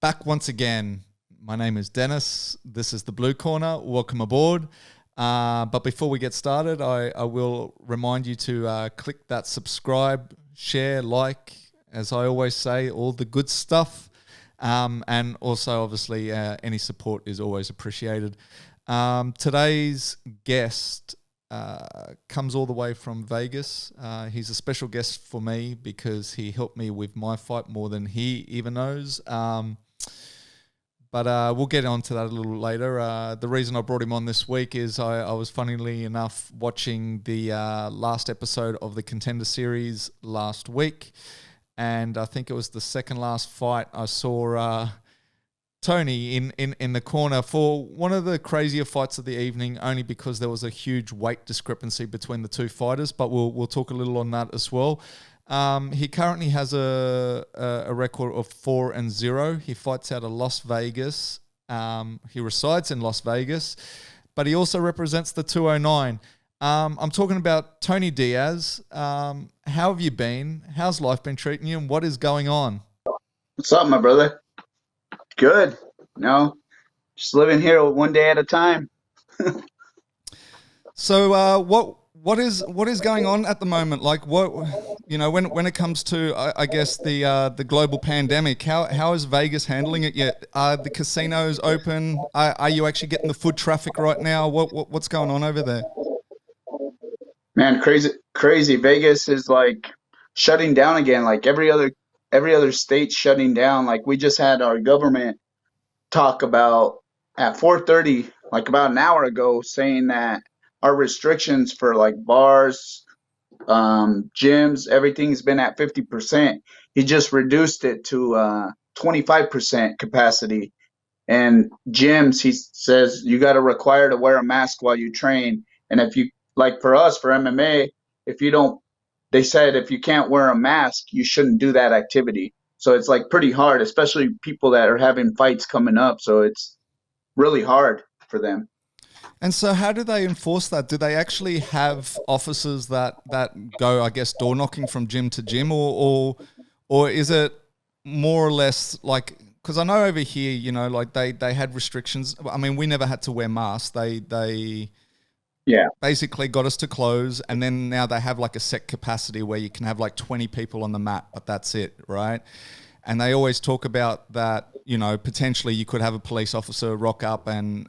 Back once again. My name is Dennis. This is the Blue Corner. Welcome aboard. But before we get started, I will remind you to click that subscribe, share, like, as I always say, all the good stuff. And also, obviously, any support is always appreciated. Today's guest comes all the way from Vegas. He's a special guest for me because he helped me with my fight more than he even knows. But we'll get on to that a little later. The reason I brought him on this week is I was, funnily enough, watching the last episode of the Contender series last week. And I think it was the second last fight. I saw Tony in the corner for one of the crazier fights of the evening, only because there was a huge weight discrepancy between the two fighters. But we'll talk a little on that as well. He currently has a record of 4-0. He fights out of Las Vegas. He resides in Las Vegas, but he also represents the 209. I'm talking about Tony Diaz. How have you been? How's life been treating you, and what is going on? What's up, my brother? Good. No, just living here one day at a time. So, what is going on at the moment? Like, what, when it comes to, I guess, the global pandemic, how is Vegas handling it yet? Are the casinos open? Are you actually getting the foot traffic right now? What's going on over there? Man, crazy. Vegas is like shutting down again. Like every other state shutting down. Like we just had our government talk about at 4:30, like about an hour ago, saying that our restrictions for like bars, gyms, everything's been at 50%. He just reduced it to 25% capacity. And gyms, he says you got to require to wear a mask while you train. And if you, like for us, for MMA, they said if you can't wear a mask, you shouldn't do that activity. So it's like pretty hard, especially people that are having fights coming up. So it's really hard for them. And so how do they enforce that? Do they actually have officers that go, I guess, door knocking from gym to gym, or is it more or less like, because I know over here, like they had restrictions. I mean, we never had to wear masks. They basically got us to close, and then now they have like a set capacity where you can have like 20 people on the mat, but that's it, right? And they always talk about that, potentially you could have a police officer rock up and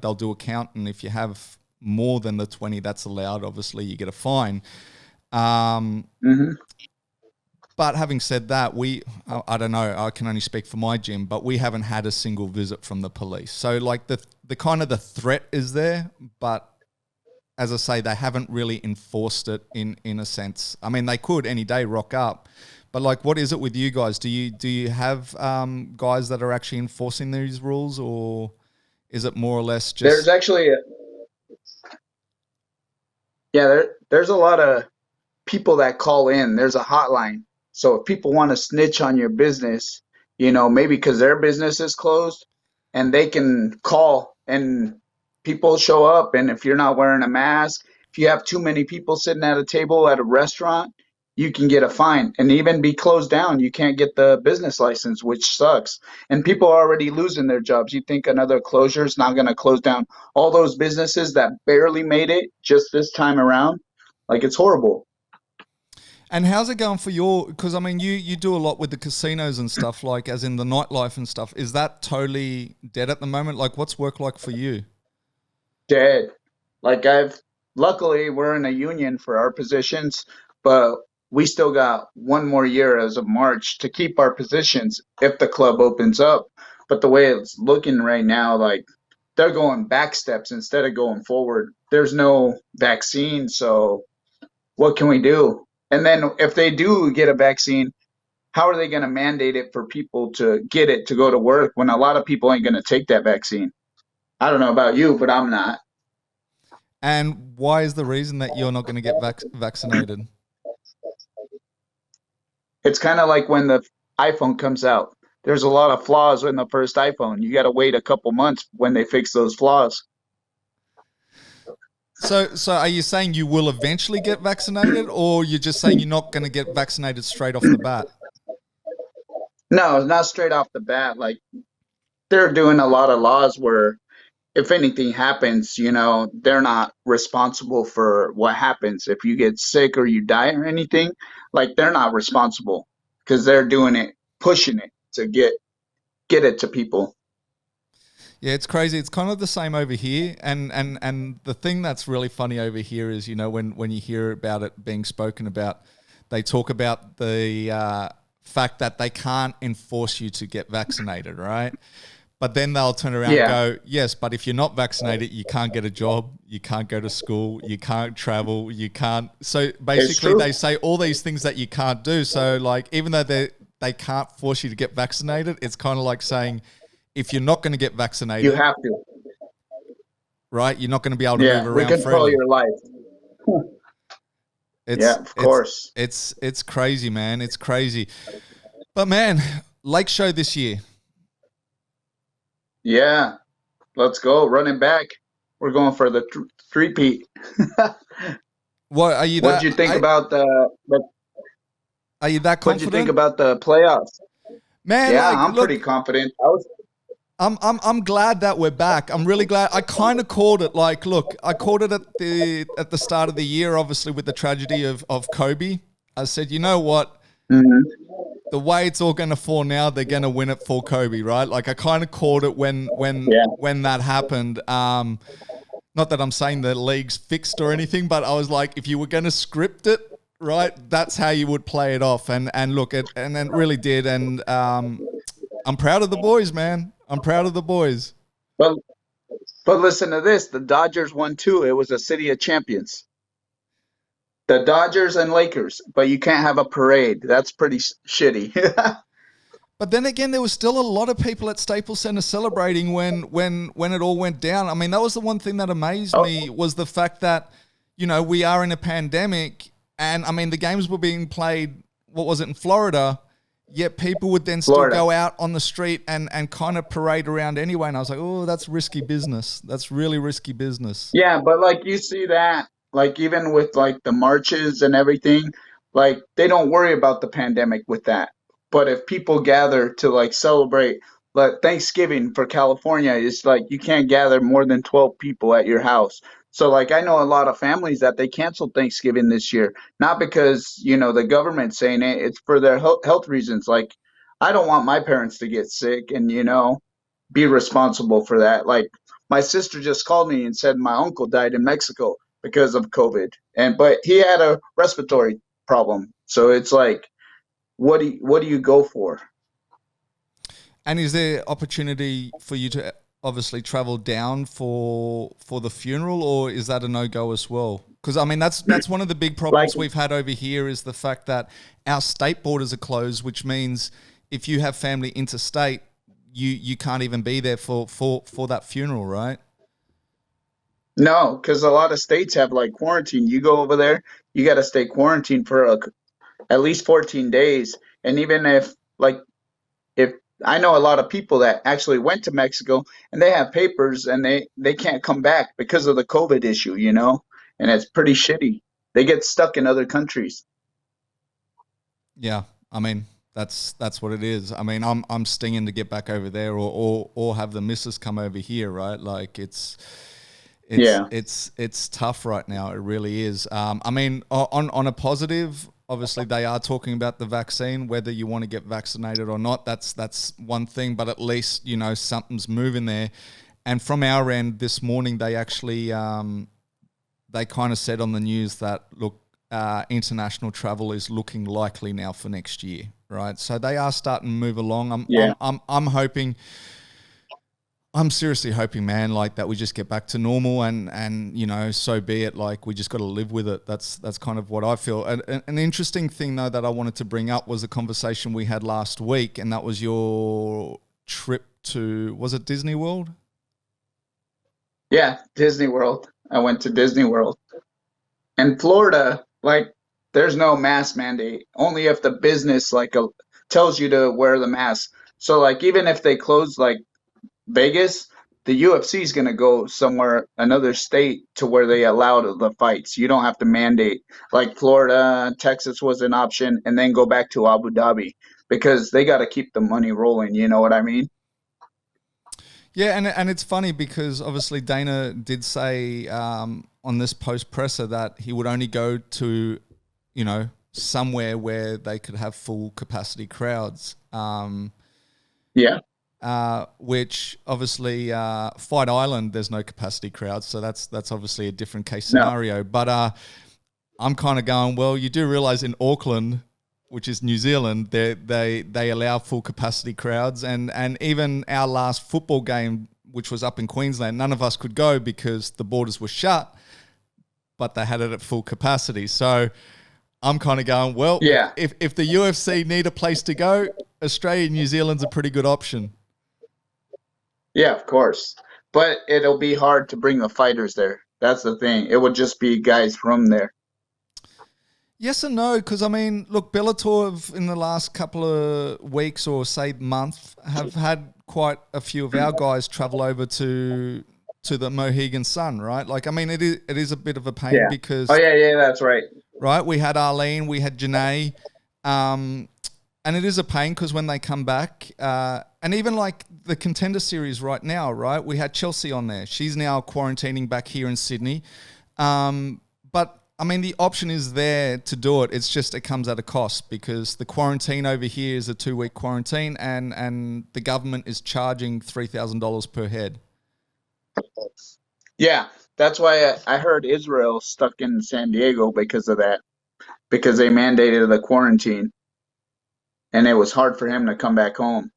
they'll do a count. And if you have more than the 20 that's allowed, obviously you get a fine. But having said that, I don't know, I can only speak for my gym, but we haven't had a single visit from the police. So like the kind of the threat is there, but as I say, they haven't really enforced it in a sense. I mean, they could any day rock up. But like, what is it with you guys? Do you have guys that are actually enforcing these rules, or is it more or less just? There's actually, there's a lot of people that call in. There's a hotline. So if people want to snitch on your business, maybe because their business is closed, and they can call and people show up. And if you're not wearing a mask, if you have too many people sitting at a table at a restaurant, you can get a fine and even be closed down. You can't get the business license, which sucks. And people are already losing their jobs. You think another closure is not going to close down all those businesses that barely made it just this time around? Like, it's horrible. And how's it going for because I mean, you do a lot with the casinos and stuff, like as in the nightlife and stuff. Is that totally dead at the moment? Like, what's work like for you? Dead. Like luckily we're in a union for our positions, but we still got one more year as of March to keep our positions if the club opens up. But the way it's looking right now, like they're going back steps instead of going forward. There's no vaccine, so what can we do? And then if they do get a vaccine, how are they going to mandate it for people to get it to go to work when a lot of people ain't going to take that vaccine? I don't know about you, but I'm not. And why is the reason that you're not going to get vaccinated? It's kind of like when the iPhone comes out. There's a lot of flaws in the first iPhone. You got to wait a couple months when they fix those flaws. So are you saying you will eventually get vaccinated, or you're just saying you're not going to get vaccinated straight off the bat? No, not straight off the bat. Like they're doing a lot of laws where if anything happens, they're not responsible for what happens. If you get sick or you die or anything, like they're not responsible because they're doing it, pushing it to get it to people. Yeah, it's crazy. It's kind of the same over here, and the thing that's really funny over here is, when you hear about it being spoken about, they talk about the fact that they can't enforce you to get vaccinated, right? But then they'll turn around and Yeah, go, yes, but if you're not vaccinated, you can't get a job, you can't go to school, you can't travel, you can't. So it's basically, true. they say all these things that you can't do. So like, even though they can't force you to get vaccinated, it's kind of like saying, if you're not going to get You vaccinated, have to. right, you're not going to be able to move Yeah, we around control freely. your life. Yeah, It's of it's course. it's crazy, man. It's crazy. But man, Lake Show this year. Yeah, let's go. Running back. We're going for the three-peat. What are you What did that? you think about Are you that what did you think confident, about the playoffs? man? Yeah, Like, I'm pretty look, confident. I was I'm glad that we're back. I'm really glad. I kind of called it. Like, look, I called it at the start of the year, obviously with the tragedy of Kobe. I said, you know what? Mhm. The way it's all going to fall now, they're going to win it for Kobe, right? Like, I kind of called it Yeah. when that happened. Not that I'm saying the league's fixed or anything, but I was like, if you were going to script it, right, that's how you would play it off. And look, it really did. And I'm proud of the boys, man. I'm proud of the boys. But but listen to this. The Dodgers won too. It was a city of champions. The Dodgers and Lakers, but you can't have a parade. That's pretty shitty. But then again, there was still a lot of people at Staples Center celebrating when it all went down. I mean, that was the one thing that amazed Oh, me was the fact that, we are in a pandemic, and I mean the games were being played, what was it, in Florida, yet people would then still Florida. go out on the street and kind of parade around anyway. And I was like, oh, that's risky business. That's really risky business. Yeah, but like you see that, like even with like the marches and everything, like they don't worry about the pandemic with that. But if people gather to like celebrate, like Thanksgiving for California, it's like you can't gather more than 12 people at your house. So like I know a lot of families that they canceled Thanksgiving this year, not because, the government's saying it, it's for their health reasons. Like I don't want my parents to get sick and, be responsible for that. Like my sister just called me and said my uncle died in Mexico because of COVID, but he had a respiratory problem. So it's like, what do you go for? And is there opportunity for you to obviously travel down for the funeral, or is that a no go as well? Because I mean, that's one of the big Like, problems we've had over here is the fact that our state borders are closed, which means if you have family interstate, you can't even be there for that funeral, right? no, because a lot of states have like quarantine. You go over there, you got to stay quarantined for at least 14 days. And even if I know a lot of people that actually went to Mexico and they have papers and they can't come back because of the COVID issue, and it's pretty shitty. They get stuck in other countries. Yeah, I mean that's what it is. I mean, I'm stinging to get back over there, or have the missus come over here, right? Like Yeah. it's tough right now. It really is. I mean, on a positive, obviously they are talking about the vaccine. Whether you want to get vaccinated or not, that's one thing. But at least something's moving there. And from our end, this morning they actually they kind of said on the news that look, international travel is looking likely now for next year, right? So they are starting to move along. Yeah. I'm hoping. I'm seriously hoping, man, like that we just get back to normal and so be it. Like we just got to live with it. That's kind of what I feel. An interesting thing though that I wanted to bring up was a conversation we had last week, and that was your trip to, was it Disney World? Yeah, Disney World. I went to Disney World. In Florida, like there's no mask mandate. Only if the business tells you to wear the mask. So like even if they close like Vegas, the UFC is going to go somewhere, another state to where they allow the fights. You don't have to mandate like Florida, Texas was an option, and then go back to Abu Dhabi because they got to keep the money rolling. You know what I mean? Yeah, and it's funny because obviously Dana did say on this post presser that he would only go to, somewhere where they could have full capacity crowds. Yeah. Which obviously Fight Island, there's no capacity crowds, so that's obviously a different case No. scenario. But I'm kind of going, well, you do realize in Auckland, which is New Zealand, they allow full capacity crowds, and even our last football game, which was up in Queensland, none of us could go because the borders were shut, but they had it at full capacity. So I'm kind of going, well, Yeah. if the UFC need a place to go, Australia and New Zealand's a pretty good option. Yeah, of course. But it'll be hard to bring the fighters there. That's the thing. It would just be guys from there. Yes and no, because, I mean, look, Bellator in the last couple of weeks or, say, month have had quite a few of our guys travel over to the Mohegan Sun, right? Like, I mean, it is a bit of a pain because... Oh, yeah, that's right. Right? We had Arlene, we had Janae, and it is a pain because when they come back, and even like the Contender series right now, right? We had Chelsea on there. She's now quarantining back here in Sydney. But I mean, the option is there to do it. It's just it comes at a cost because the quarantine over here is a 2-week quarantine and the government is charging $3,000 per head. Yeah, that's why I heard Israel stuck in San Diego because of that, because they mandated the quarantine, and it was hard for him to come back home.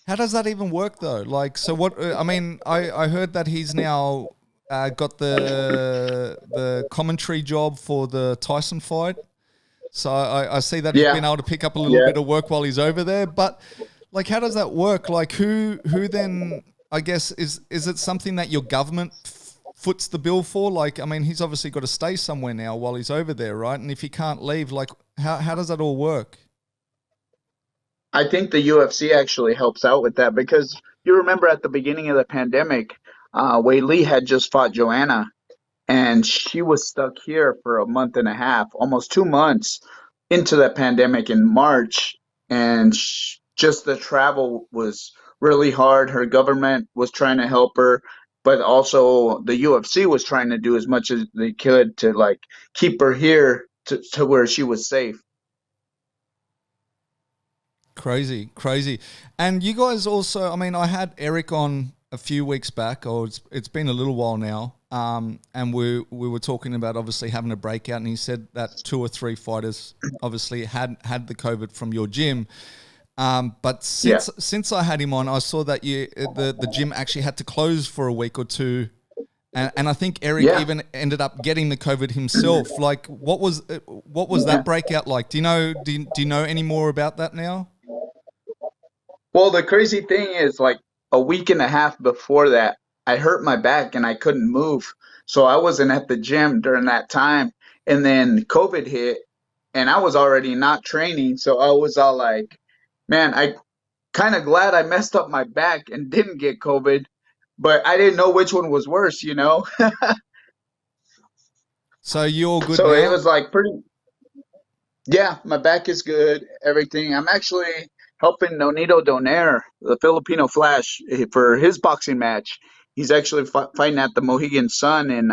How does that even work though? Like, so what? I mean, I heard that he's now got the commentary job for the Tyson fight. So I see that he's been able to pick up a little bit of work while he's over there. But like, how does that work? Like, who then? I guess is it something that your government foots the bill for? Like, I mean, he's obviously got to stay somewhere now while he's over there, right? And if he can't leave, like, how does that all work? I think the UFC actually helps out with that because you remember at the beginning of the pandemic, Wei Lee had just fought Joanna, and she was stuck here for a month and a half, almost 2 months into the pandemic in March, and just the travel was really hard. Her government was trying to help her, but also the UFC was trying to do as much as they could to like keep her here to where she was safe. Crazy. And you guys also, I mean, I had Eric on a few weeks back, or it's been a little while now, and we were talking about obviously having a breakout, and he said that 2 or 3 fighters obviously had the COVID from your gym. But since I had him on, I saw that the gym actually had to close for a week or two, and I think Eric even ended up getting the COVID himself. Like, what was that breakout like? Do you know any more about that now? Well, the crazy thing is, like a week and a half before that, I hurt my back and I couldn't move. So I wasn't at the gym during that time. And then COVID hit and I was already not training. So I was all like, man, I kind of glad I messed up my back and didn't get COVID, but I didn't know which one was worse, you know? So you're good So it now? was like pretty. Yeah, my back is good. Everything. I'm actually helping Nonito Donaire, the Filipino Flash, for his boxing match. He's actually fighting at the Mohegan Sun in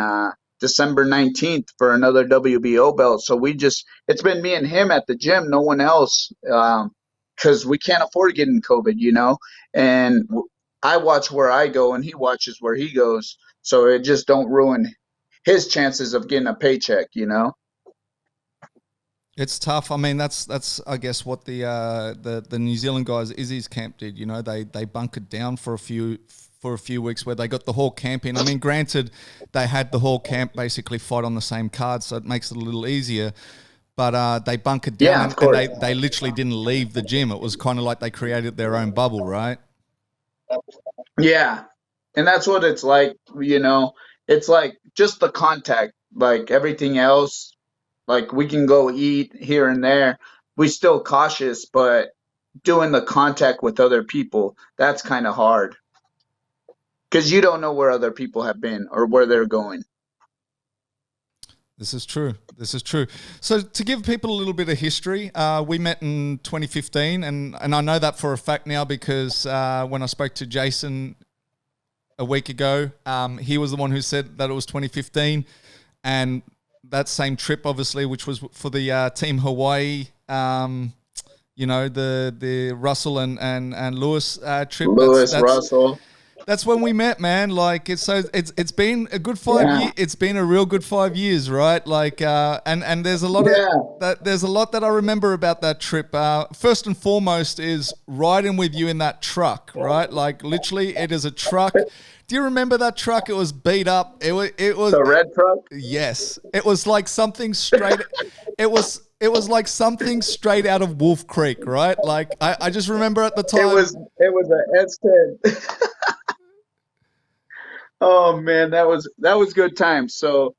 December 19th for another WBO belt. So it's been me and him at the gym, no one else, because we can't afford getting COVID, you know? And I watch where I go and he watches where he goes. So it just don't ruin his chances of getting a paycheck, you know? It's tough. I mean, that's I guess what the New Zealand guys Izzy's camp did. You know, they bunkered down for a few weeks where they got the whole camp in. I mean, granted, they had the whole camp basically fight on the same card, so it makes it a little easier. But they bunkered down and they literally didn't leave the gym. It was kind of like they created their own bubble, right? Yeah. And that's what it's like, you know. It's like just the contact, like everything else, like we can go eat here and there. We still cautious, but doing the contact with other people, that's kind of hard. because you don't know where other people have been or where they're going. This is true. This is true. So to give people a little bit of history, we met in 2015, and I know that for a fact now because when I spoke to Jason a week ago, he was the one who said that it was 2015, and that same trip, obviously, which was for the Team Hawaii, the Russell and Lewis trip. Russell. That's when we met, man. Like it's been a good 5 years. It's been a real good 5 years, right? Like and there's a lot of there's a lot that I remember about that trip. First and foremost is riding with you in that truck, right? Like literally, it is a truck. Do you remember that truck? It was beat up. It was the red truck. Yes, it was like something straight. It was like something straight out of Wolf Creek, right? Like I just remember at the time. It was an S10. Oh man, that was good times. So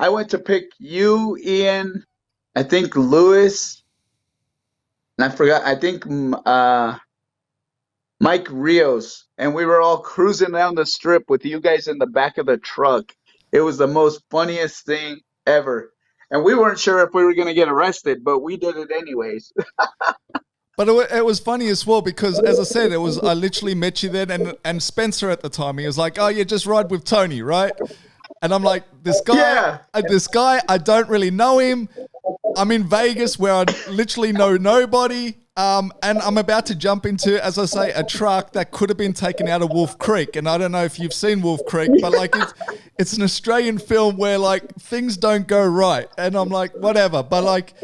I went to pick you, Ian, I think Lewis, and I forgot. I think Mike Rios, and we were all cruising down the strip with you guys in the back of the truck. It was the most funniest thing ever, and we weren't sure if we were going to get arrested, but we did it anyways. But it was funny as well because, as I said, I literally met you then, and Spencer at the time, he was like, "Oh, yeah, just ride with Tony, right?" And I'm like, "This guy, I don't really know him. I'm in Vegas where I literally know nobody, and I'm about to jump into, as I say, a truck that could have been taken out of Wolf Creek. And I don't know if you've seen Wolf Creek, but like it's an Australian film where like things don't go right, and I'm like, whatever. But like,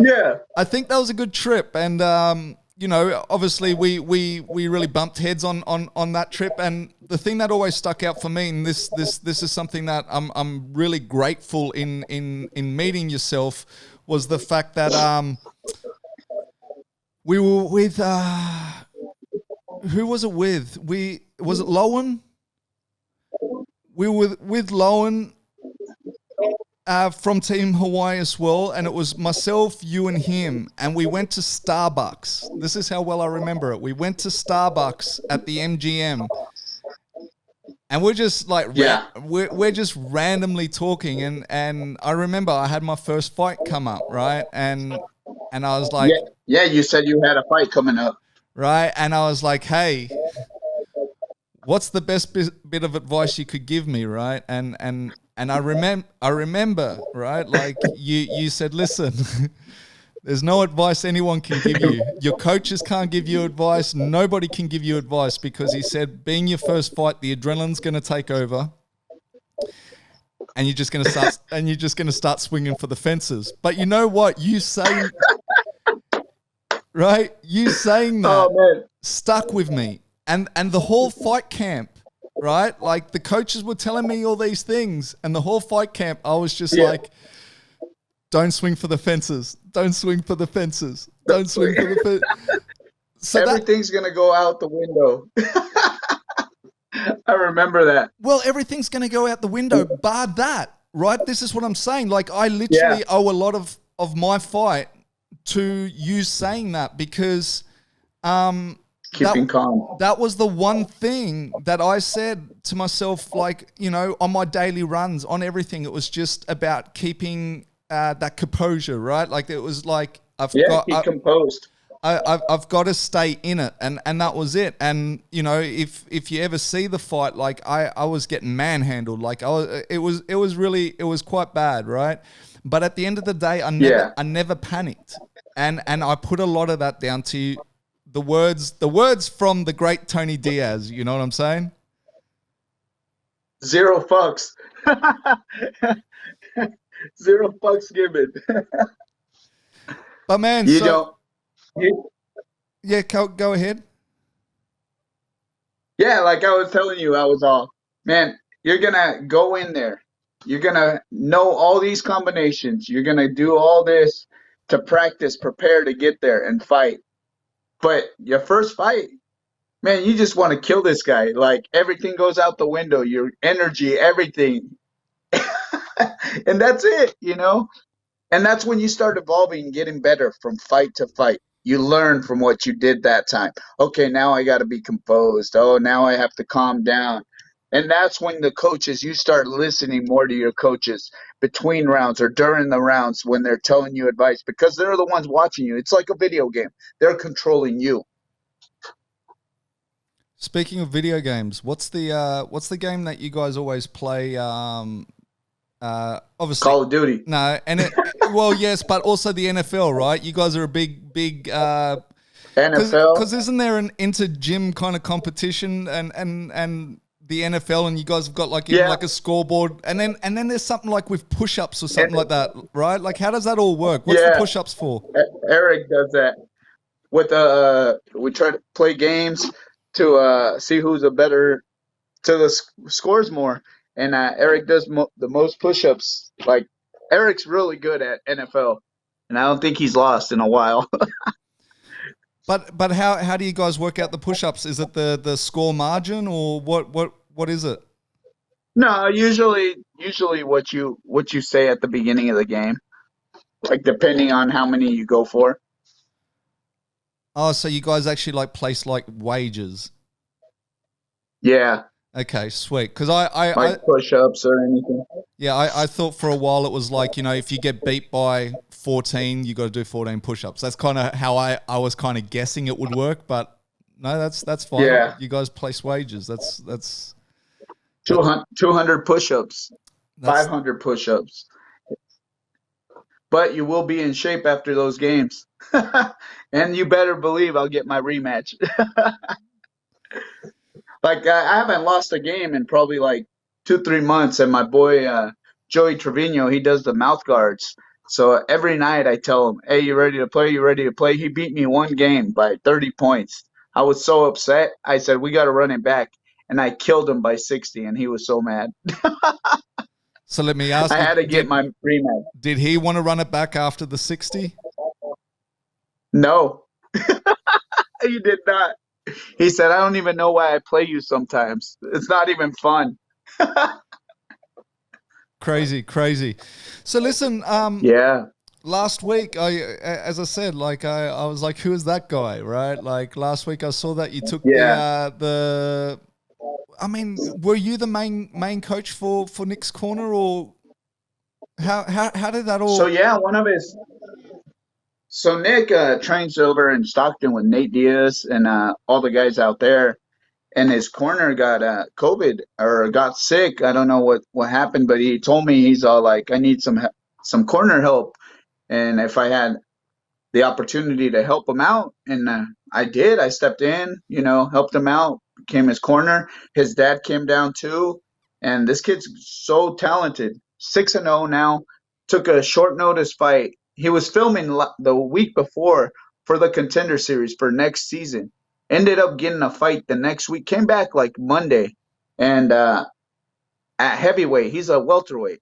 I think that was a good trip, and obviously we really bumped heads on that trip. And the thing that always stuck out for me, and this is something that I'm really grateful in meeting yourself, was the fact that we were with who was it with? Was it Lowen? We were with Lowen from Team Hawaii as well, and it was myself, you, and him, and we went to Starbucks. This is how well I remember it. We went to Starbucks at the MGM, and we're just like, we're just randomly talking, and I remember I had my first fight come up, right, and I was like, yeah, you said you had a fight coming up, right, and I was like, hey, what's the best bit of advice you could give me, right, and I remember, right, like you said, listen, there's no advice anyone can give you. Your coaches can't give you advice. Nobody can give you advice, because he said, being your first fight, the adrenaline's going to take over, and you're just going to start swinging for the fences. But you know what? You saying that stuck with me, and the whole fight camp. Right? Like the coaches were telling me all these things, and the whole fight camp, I was just like, don't swing for the fences. Don't swing for the fences. Don't swing for the fences. So everything's going to go out the window. I remember that. Well, everything's going to go out the window, bar that, right? This is what I'm saying. Like I literally owe a lot of my fight to you saying that, because keeping calm. That was the one thing that I said to myself, like, on my daily runs, on everything. It was just about keeping that composure, right? Like it was like keep composed. I've got to stay in it, and that was it. And if you ever see the fight, like I was getting manhandled, like it was quite bad, right? But at the end of the day, I never panicked, and I put a lot of that down to the words from the great Tony Diaz. You know what I'm saying? Zero fucks. Zero fucks given. But man, yeah, go ahead. Yeah, like I was telling you, I was all, man, you're going to go in there. You're going to know all these combinations. You're going to do all this to practice, prepare to get there and fight. But your first fight, man, you just want to kill this guy. Like everything goes out the window, your energy, everything. And that's it, And that's when you start evolving and getting better from fight to fight. You learn from what you did that time. Okay, now I got to be composed. Oh, now I have to calm down. And that's when the coaches, you start listening more to your coaches between rounds or during the rounds when they're telling you advice because they're the ones watching you. It's like a video game. They're controlling you. Speaking of video games, what's the game that you guys always play? Obviously, Call of Duty. no, and well, yes, but also the NFL, right? You guys are a big NFL. because isn't there an inter-gym kind of competition and the NFL, and you guys have got like even Yeah. like a scoreboard, and then there's something like with push-ups or something like that, right? Like how does that all work? What's the Yeah. push-ups for? Eric does that. With we try to play games to see who's a better to the scores more. And Eric does the most push-ups. Like Eric's really good at NFL, and I don't think he's lost in a while. But how do you guys work out the push-ups? Is it the score margin or what is it? No, usually what you say at the beginning of the game, like depending on how many you go for. Oh, so you guys actually like place like wages. Yeah, Okay, sweet. Because I like push-ups or anything. yeah, I thought for a while it was like, if you get beat by 14, you got to do 14 push-ups. That's kind of how I was kind of guessing it would work, but no, that's fine. Yeah. You guys place wages. That's 200 push-ups, that's 500 push-ups. But you will be in shape after those games. And you better believe I'll get my rematch. Like I haven't lost a game in probably like 2 3 months, and my boy Joey Trevino, he does the mouth guards. So every night I tell him, "Hey, you ready to play? You ready to play?" He beat me one game by 30 points. I was so upset. I said, "We got to run it back," and I killed him by 60, and he was so mad. So let me I ask you, had to get did my rematch. did he want to run it back after the 60? No, he did not. He said, "I don't even know why I play you sometimes. It's not even fun." Crazy, crazy. So listen, Yeah, last week, as I said, like I was like, who is that guy, right? Like last week, I saw that you took yeah. the. I mean, were you the main coach for Nick's Corner, or how did that So all? yeah, one of his So Nick trains over in Stockton with Nate Diaz and all the guys out there. And his corner got COVID or got sick. I don't know what happened, but he told me he's all like, "I need some corner help." And if I had the opportunity to help him out, and I did. I stepped in, helped him out, became his corner. His dad came down too, and this kid's so talented. 6-0 now. Took a short notice fight. He was filming the week before for the Contender series for next season. Ended up getting a fight the next week. Came back like Monday, and at heavyweight, he's a welterweight.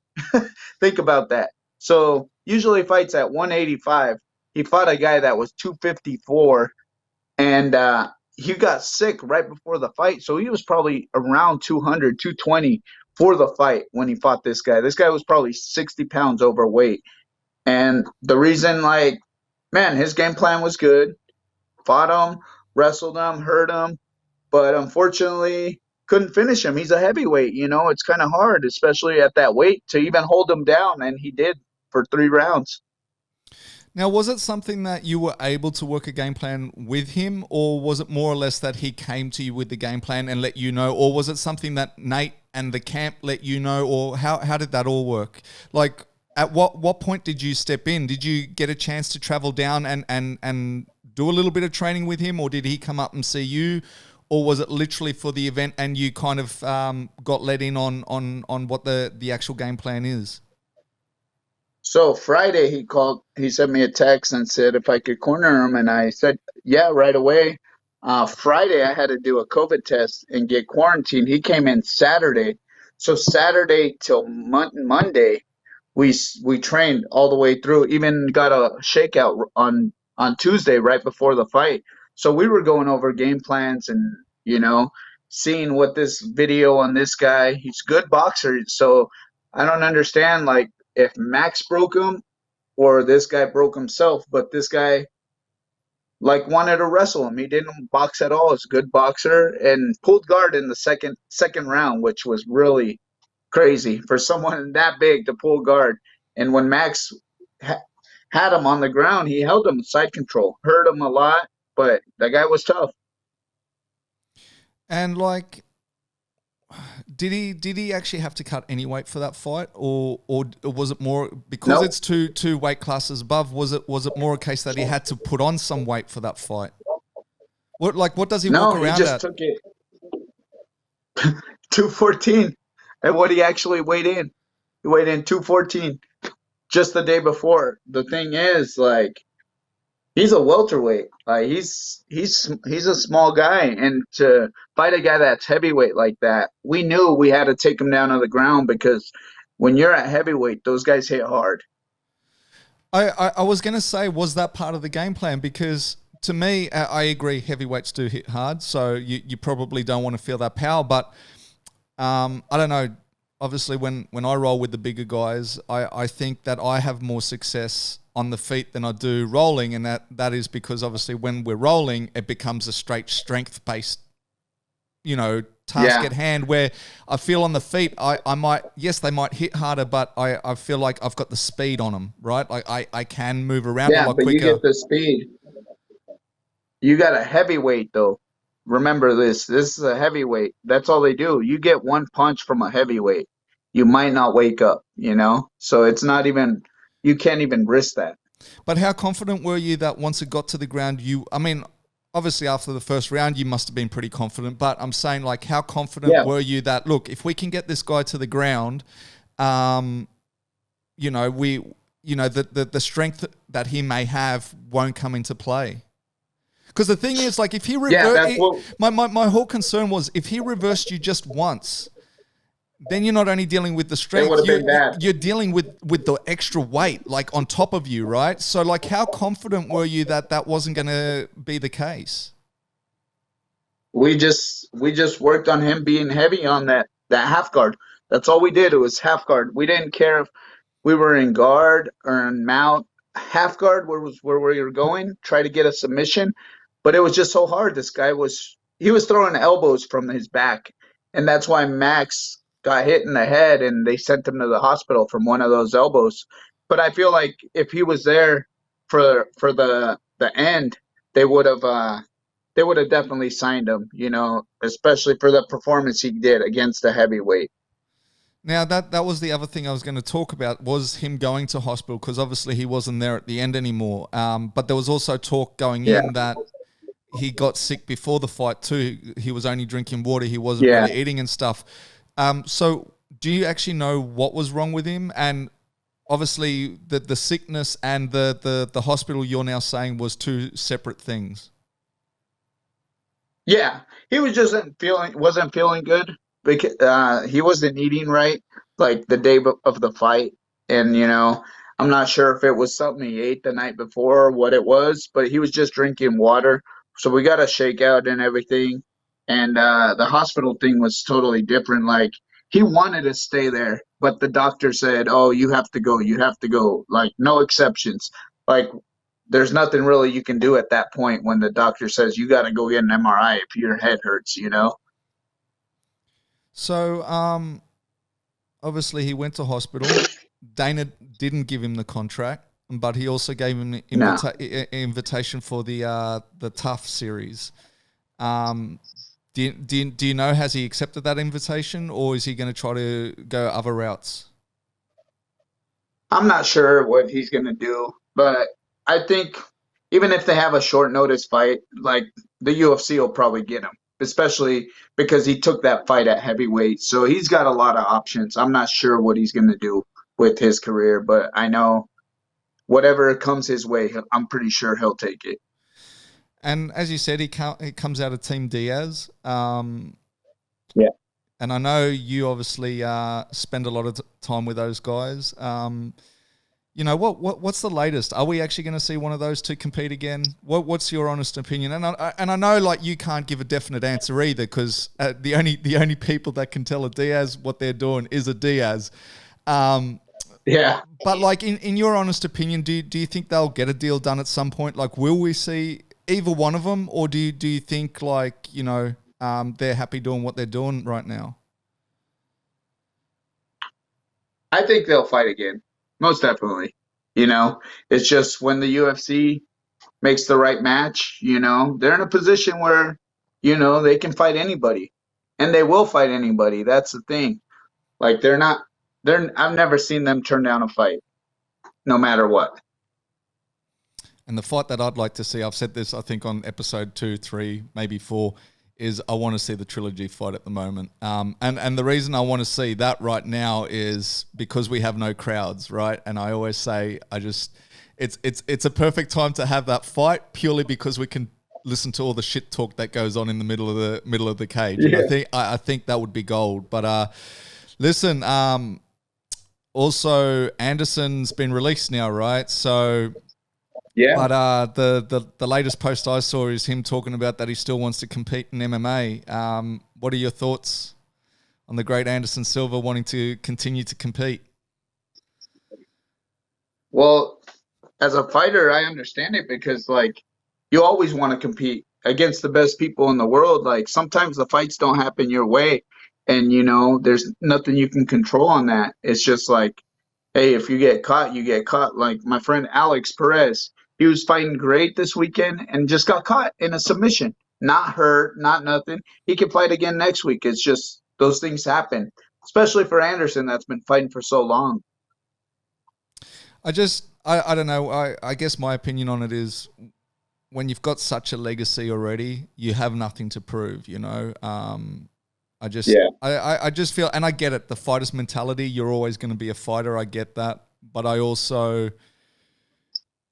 Think about that. So usually fights at 185. He fought a guy that was 254, and he got sick right before the fight. So he was probably around 200, 220 for the fight when he fought this guy. This guy was probably 60 pounds overweight. And the reason, like, man, his game plan was good. Fought him, wrestled him, hurt him, but unfortunately couldn't finish him. He's a heavyweight, it's kind of hard, especially at that weight, to even hold him down, and he did for 3 rounds. Now, was it something that you were able to work a game plan with him, or was it more or less that he came to you with the game plan and let you know, or was it something that Nate and the camp let you know, or how did that all work? Like, at what point did you step in? Did you get a chance to travel down and do a little bit of training with him, or did he come up and see you, or was it literally for the event and you kind of got let in on what the actual game plan is? So Friday he sent me a text and said if I could corner him, and I said, yeah, right away. Friday I had to do a COVID test and get quarantined. He came in Saturday. So Saturday till Monday, we trained all the way through. Even got a shakeout on Tuesday right before the fight. So we were going over game plans and seeing what this video on this guy. He's a good boxer, so I don't understand like if Max broke him or this guy broke himself. But this guy like wanted to wrestle him. He didn't box at all. He's a good boxer and pulled guard in the second round, which was really crazy for someone that big to pull guard. And when Max ha- had him on the ground, he held him side control, hurt him a lot, but that guy was tough. And like, did he actually have to cut any weight for that fight, or was it more because Nope. it's two weight classes above? Was it more a case that he had to put on some weight for that fight? What does he walk No, he around just at? took it 214. And what he actually weighed in, he weighed in 214 just the day before. The thing is, like, he's a welterweight. Like he's a small guy, and to fight a guy that's heavyweight like that, we knew we had to take him down to the ground because when you're at heavyweight, those guys hit hard. I was going to say, was that part of the game plan? Because to me, I agree, heavyweights do hit hard, so you probably don't want to feel that power. But I don't know. Obviously, when I roll with the bigger guys, I think that I have more success on the feet than I do rolling, and that is because obviously when we're rolling, it becomes a straight strength-based, task Yeah, at hand, where I feel on the feet, I might, yes, they might hit harder, but I feel like I've got the speed on them, right? Like I can move around a yeah, lot but you quicker. get the speed. You got a heavyweight though. Remember this. This is a heavyweight. That's all they do. You get one punch from a heavyweight, you might not wake up. So it's not even. You can't even risk that. But how confident were you that once it got to the ground, I mean, obviously after the first round, you must have been pretty confident, but I'm saying, like, how confident Yeah, were you that, look, if we can get this guy to the ground, um, we, the strength that he may have won't come into play? Because the thing is, like, if he yeah. That's what my whole concern was if he reversed you just once, then you're not only dealing with the it would strength, have been bad. you're dealing with the extra weight, like, on top of you, right? So, like, how confident were you that that wasn't going to be the case? We just worked on him being heavy on that half guard. That's all we did. It was half guard. We didn't care if we were in guard or in mount. Half guard where we were going. Try to get a submission, but it was just so hard. This guy was throwing elbows from his back, and that's why Max got hit in the head, and they sent him to the hospital from one of those elbows. But I feel like if he was there for the end, they would have. They would have definitely signed him, especially for the performance he did against the heavyweight. Now, that was the other thing I was going to talk about, was him going to hospital, because obviously he wasn't there at the end anymore. But there was also talk going Yeah, in that he got sick before the fight too. He was only drinking water. He wasn't yeah. really eating and stuff. So do you actually know what was wrong with him? And obviously the sickness and the hospital, you're now saying, was two separate things. Yeah, he was just wasn't feeling good because he wasn't eating right like the day of the fight, and I'm not sure if it was something he ate the night before or what it was, but he was just drinking water. So we got a shakeout and everything, and the hospital thing was totally different. Like he wanted to stay there, but the doctor said, "Oh, you have to go. You have to go. Like no exceptions." Like there's nothing really you can do at that point when the doctor says you got to go get an MRI if your head hurts. So obviously he went to hospital. Dana didn't give him the contract, but he also gave him an No. invitation for the Tough series. Do you know, has he accepted that invitation, or is he going to try to go other routes? I'm not sure what he's going to do, but I think even if they have a short notice fight, like the UFC will probably get him, especially because he took that fight at heavyweight. So he's got a lot of options. I'm not sure what he's going to do with his career, but I know whatever comes his way, I'm pretty sure he'll take it. And as you said, he comes out of Team Diaz. Yeah. And I know you obviously spend a lot of time with those guys. What's the latest? Are we actually going to see one of those two compete again? What's your honest opinion? And I know, like, you can't give a definite answer either, because the only people that can tell a Diaz what they're doing is a Diaz. Yeah. But, like, in your honest opinion, do you think they'll get a deal done at some point? Like, will we see either one of them, or do you think like, you know, they're happy doing what they're doing right now? I think they'll fight again, most definitely. You know, it's just when the UFC makes the right match, you know, they're in a position where, you know, they can fight anybody, and they will fight anybody. That's the thing. Like I've never seen them turn down a fight, no matter what. And the fight that I'd like to see, I've said this, I think, on episode 2, 3, maybe 4, is I want to see the trilogy fight at the moment. And the reason I want to see that right now is because we have no crowds, right? And I always say, it's a perfect time to have that fight purely because we can listen to all the shit talk that goes on in the middle of the cage. Yeah. And I think that would be gold. But listen, also Anderson's been released now, right? So. Yeah. But the latest post I saw is him talking about that he still wants to compete in MMA. What are your thoughts on the great Anderson Silva wanting to continue to compete? Well, as a fighter, I understand it because, like, you always want to compete against the best people in the world. Like, sometimes the fights don't happen your way, and, you know, there's nothing you can control on that. It's just like, hey, if you get caught, you get caught. Like my friend Alex Perez, he was fighting great this weekend and just got caught in a submission. Not hurt, not nothing. He can fight again next week. It's just those things happen, especially for Anderson that's been fighting for so long. I don't know. I guess my opinion on it is when you've got such a legacy already, you have nothing to prove, you know. I just feel, and I get it, the fighter's mentality, you're always going to be a fighter. I get that. But I also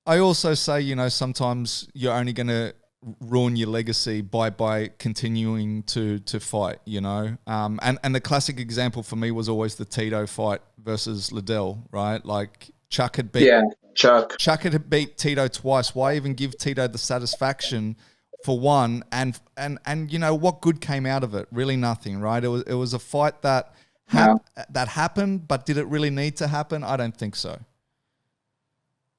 say, you know, sometimes you're only going to ruin your legacy by continuing to fight, you know. And the classic example for me was always the Tito fight versus Liddell, right? Like Chuck had beat had beat Tito twice. Why even give Tito the satisfaction for one? And you know what good came out of it? Really nothing, right? It was a fight that happened, but did it really need to happen? I don't think so.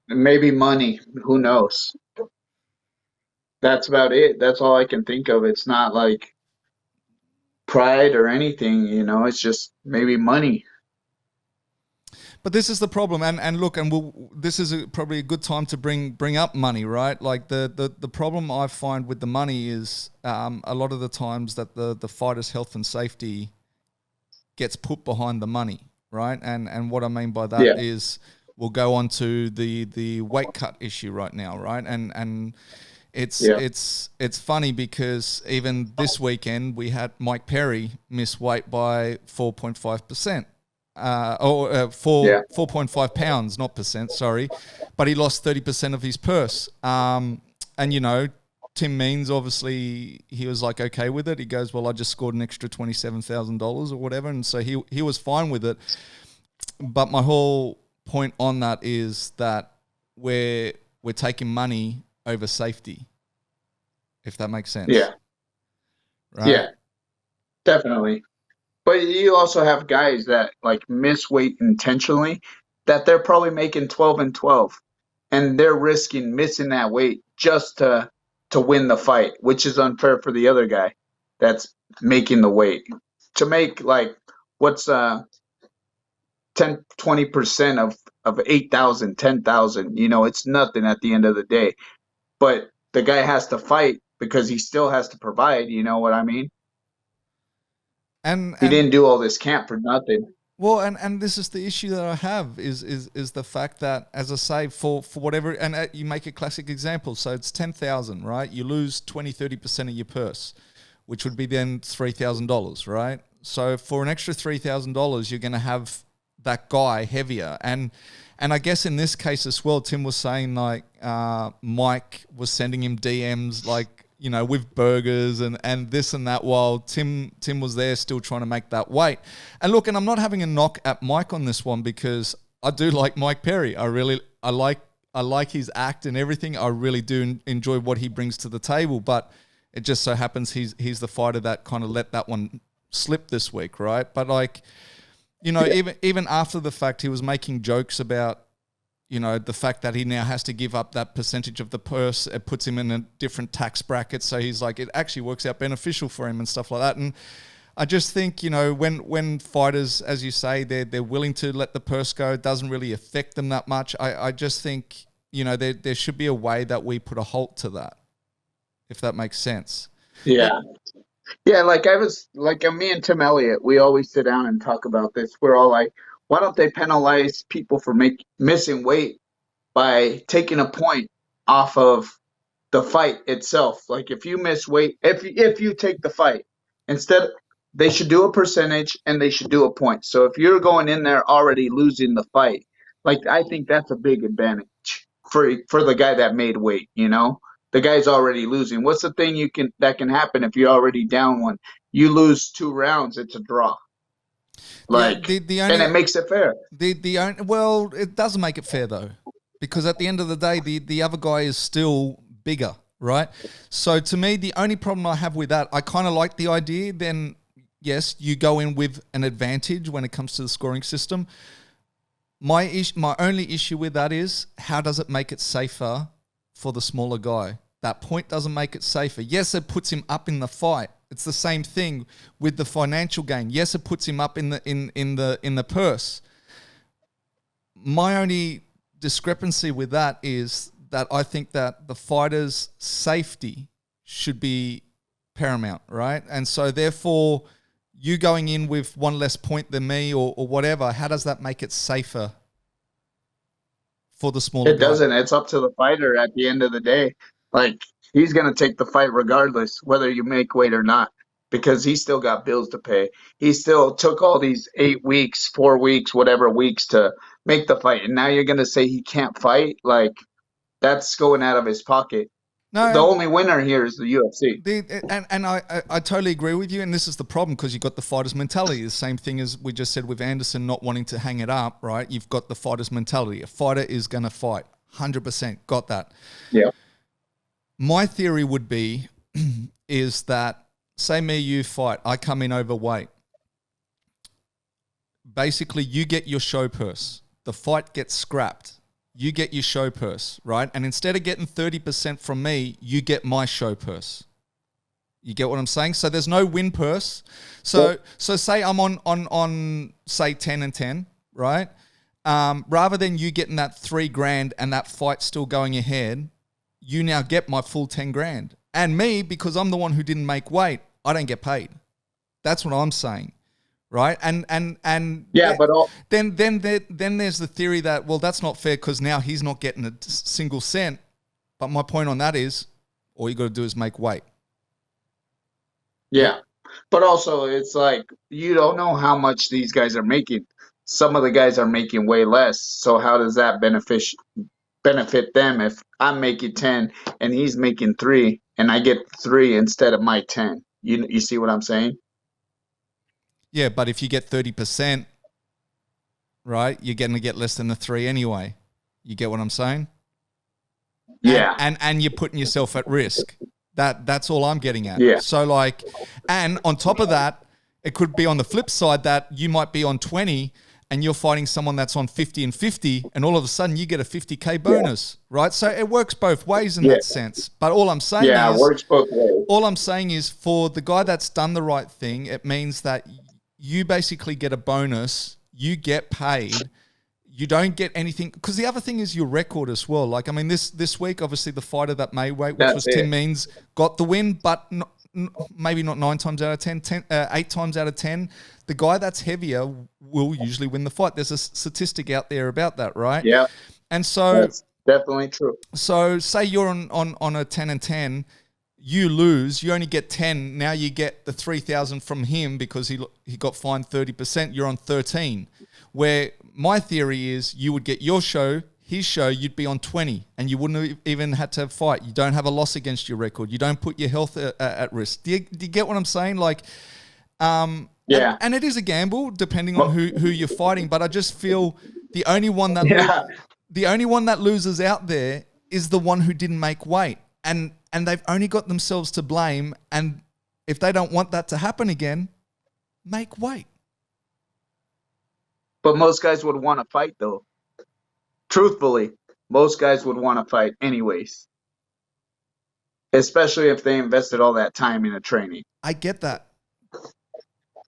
Maybe money. Who knows? That's about it. That's all I can think of. It's not like pride or anything, you know. It's just maybe money. But this is the problem, and look, this is probably a good time to bring up money, right? Like the problem I find with the money is a lot of the times that the fighter's health and safety gets put behind the money, right? And what I mean by that is we'll go on to the weight cut issue right now, right? And it's funny because even this weekend we had Mike Perry miss weight by 4.5%. 4.5 pounds, not percent, sorry. But he lost 30% of his purse. And, you know, Tim Means, obviously, he was like, okay with it. He goes, well, I just scored an extra $27,000 or whatever. And so he was fine with it. But my whole point on that is that we're taking money over safety, if that makes sense. Yeah. Right? Yeah, definitely. But you also have guys that like miss weight intentionally that they're probably making 12 and 12 and they're risking missing that weight just to win the fight, which is unfair for the other guy that's making the weight. To make like what's 10-20% of 8,000, 10,000, you know, it's nothing at the end of the day. But the guy has to fight because he still has to provide, you know what I mean? And he didn't do all this camp for nothing. Well, and this is the issue that I have is the fact that, as I say, for whatever, and you make a classic example. So it's 10,000, right? You lose 20-30% of your purse, which would be then $3,000, right? So for an extra $3,000, you're going to have that guy heavier. And I guess in this case as well, Tim was saying like Mike was sending him DMs like, you know, with burgers and this and that, while Tim was there still trying to make that weight. And look, and I'm not having a knock at Mike on this one because I do like Mike Perry. I like his act and everything. I really do enjoy what he brings to the table, but it just so happens he's the fighter that kind of let that one slip this week, right? But like, you know, even after the fact, he was making jokes about the fact that he now has to give up that percentage of the purse, it puts him in a different tax bracket. So he's like, it actually works out beneficial for him and stuff like that. And I just think, when fighters, as you say, they're willing to let the purse go, it doesn't really affect them that much. I just think, there should be a way that we put a halt to that, if that makes sense. Yeah. Yeah, me and Tim Elliott, we always sit down and talk about this. We're all like, why don't they penalize people for missing weight by taking a point off of the fight itself? Like if you miss weight, if you take the fight, instead they should do a percentage and they should do a point. So if you're going in there already losing the fight, like I think that's a big advantage for the guy that made weight, The guy's already losing. What's the thing that can happen if you're already down one? You lose 2 rounds, it's a draw. And it makes it fair. It doesn't make it fair though, because at the end of the day, the other guy is still bigger, right? So to me, the only problem I have with that, I kind of like the idea. Then yes, you go in with an advantage when it comes to the scoring system. My only issue with that is, how does it make it safer for the smaller guy? That point doesn't make it safer. Yes, it puts him up in the fight. It's the same thing with the financial gain. Yes, it puts him up in the purse. My only discrepancy with that is that I think that the fighter's safety should be paramount, right? And so therefore, you going in with one less point than me or whatever, how does that make it safer for the smaller guy? It doesn't. It's up to the fighter at the end of the day. Like, he's going to take the fight regardless, whether you make weight or not, because he still got bills to pay. He still took all these 8 weeks, 4 weeks, whatever weeks to make the fight. And now you're going to say he can't fight? Like, that's going out of his pocket. No, the only winner here is the UFC. I totally agree with you, and this is the problem, because you've got the fighter's mentality. The same thing as we just said with Anderson not wanting to hang it up, right? You've got the fighter's mentality. A fighter is going to fight, 100%. Got that. Yeah. My theory would be is that, say me, you fight, I come in overweight. Basically, you get your show purse. The fight gets scrapped. You get your show purse, right? And instead of getting 30% from me, you get my show purse. You get what I'm saying? So there's no win purse. So say I'm on say 10 and 10, right? Rather than you getting that $3,000 and that fight still going ahead, you now get my full 10 grand. And me, because I'm the one who didn't make weight, I don't get paid. That's what I'm saying. Right, and yeah, but then there's the theory that, well, that's not fair because now he's not getting a single cent. But my point on that is, all you got to do is make weight. Yeah, but also it's like, you don't know how much these guys are making. Some of the guys are making way less. So how does that benefit them if I'm making 10 and he's making 3 and I get 3 instead of my 10? You see what I'm saying? Yeah, but if you get 30%, right, you're going to get less than the 3 anyway. You get what I'm saying? Yeah. And you're putting yourself at risk. That's all I'm getting at. Yeah. So like, and on top of that, it could be on the flip side that you might be on 20 and you're fighting someone that's on 50 and 50, and all of a sudden you get a 50K bonus, right? So it works both ways in that sense. But all I'm saying is, it works both ways. All I'm saying is, for the guy that's done the right thing, it means that you basically get a bonus, you get paid, you don't get anything. Because the other thing is your record as well. Like, I mean, this week, obviously, the fighter that made weight, which was Tim Means, got the win, but maybe not 9 times out of 10, 8 times out of 10. The guy that's heavier will usually win the fight. There's a statistic out there about that, right? Yeah. And so that's definitely true. So say you're on a 10 and 10, you lose, you only get 10. Now you get the 3,000 from him because he got fined 30%. You're on 13. Where my theory is, you would get your show, his show, you'd be on 20, and you wouldn't have even had to fight. You don't have a loss against your record. You don't put your health at risk. Do you get what I'm saying? Like, yeah. And it is a gamble depending on who you're fighting. But I just feel the only one that loses out there is the one who didn't make weight. And they've only got themselves to blame. And if they don't want that to happen again, make weight. But most guys would want to fight, though. truthfully, most guys would want to fight anyways, especially if they invested all that time into training. I get that.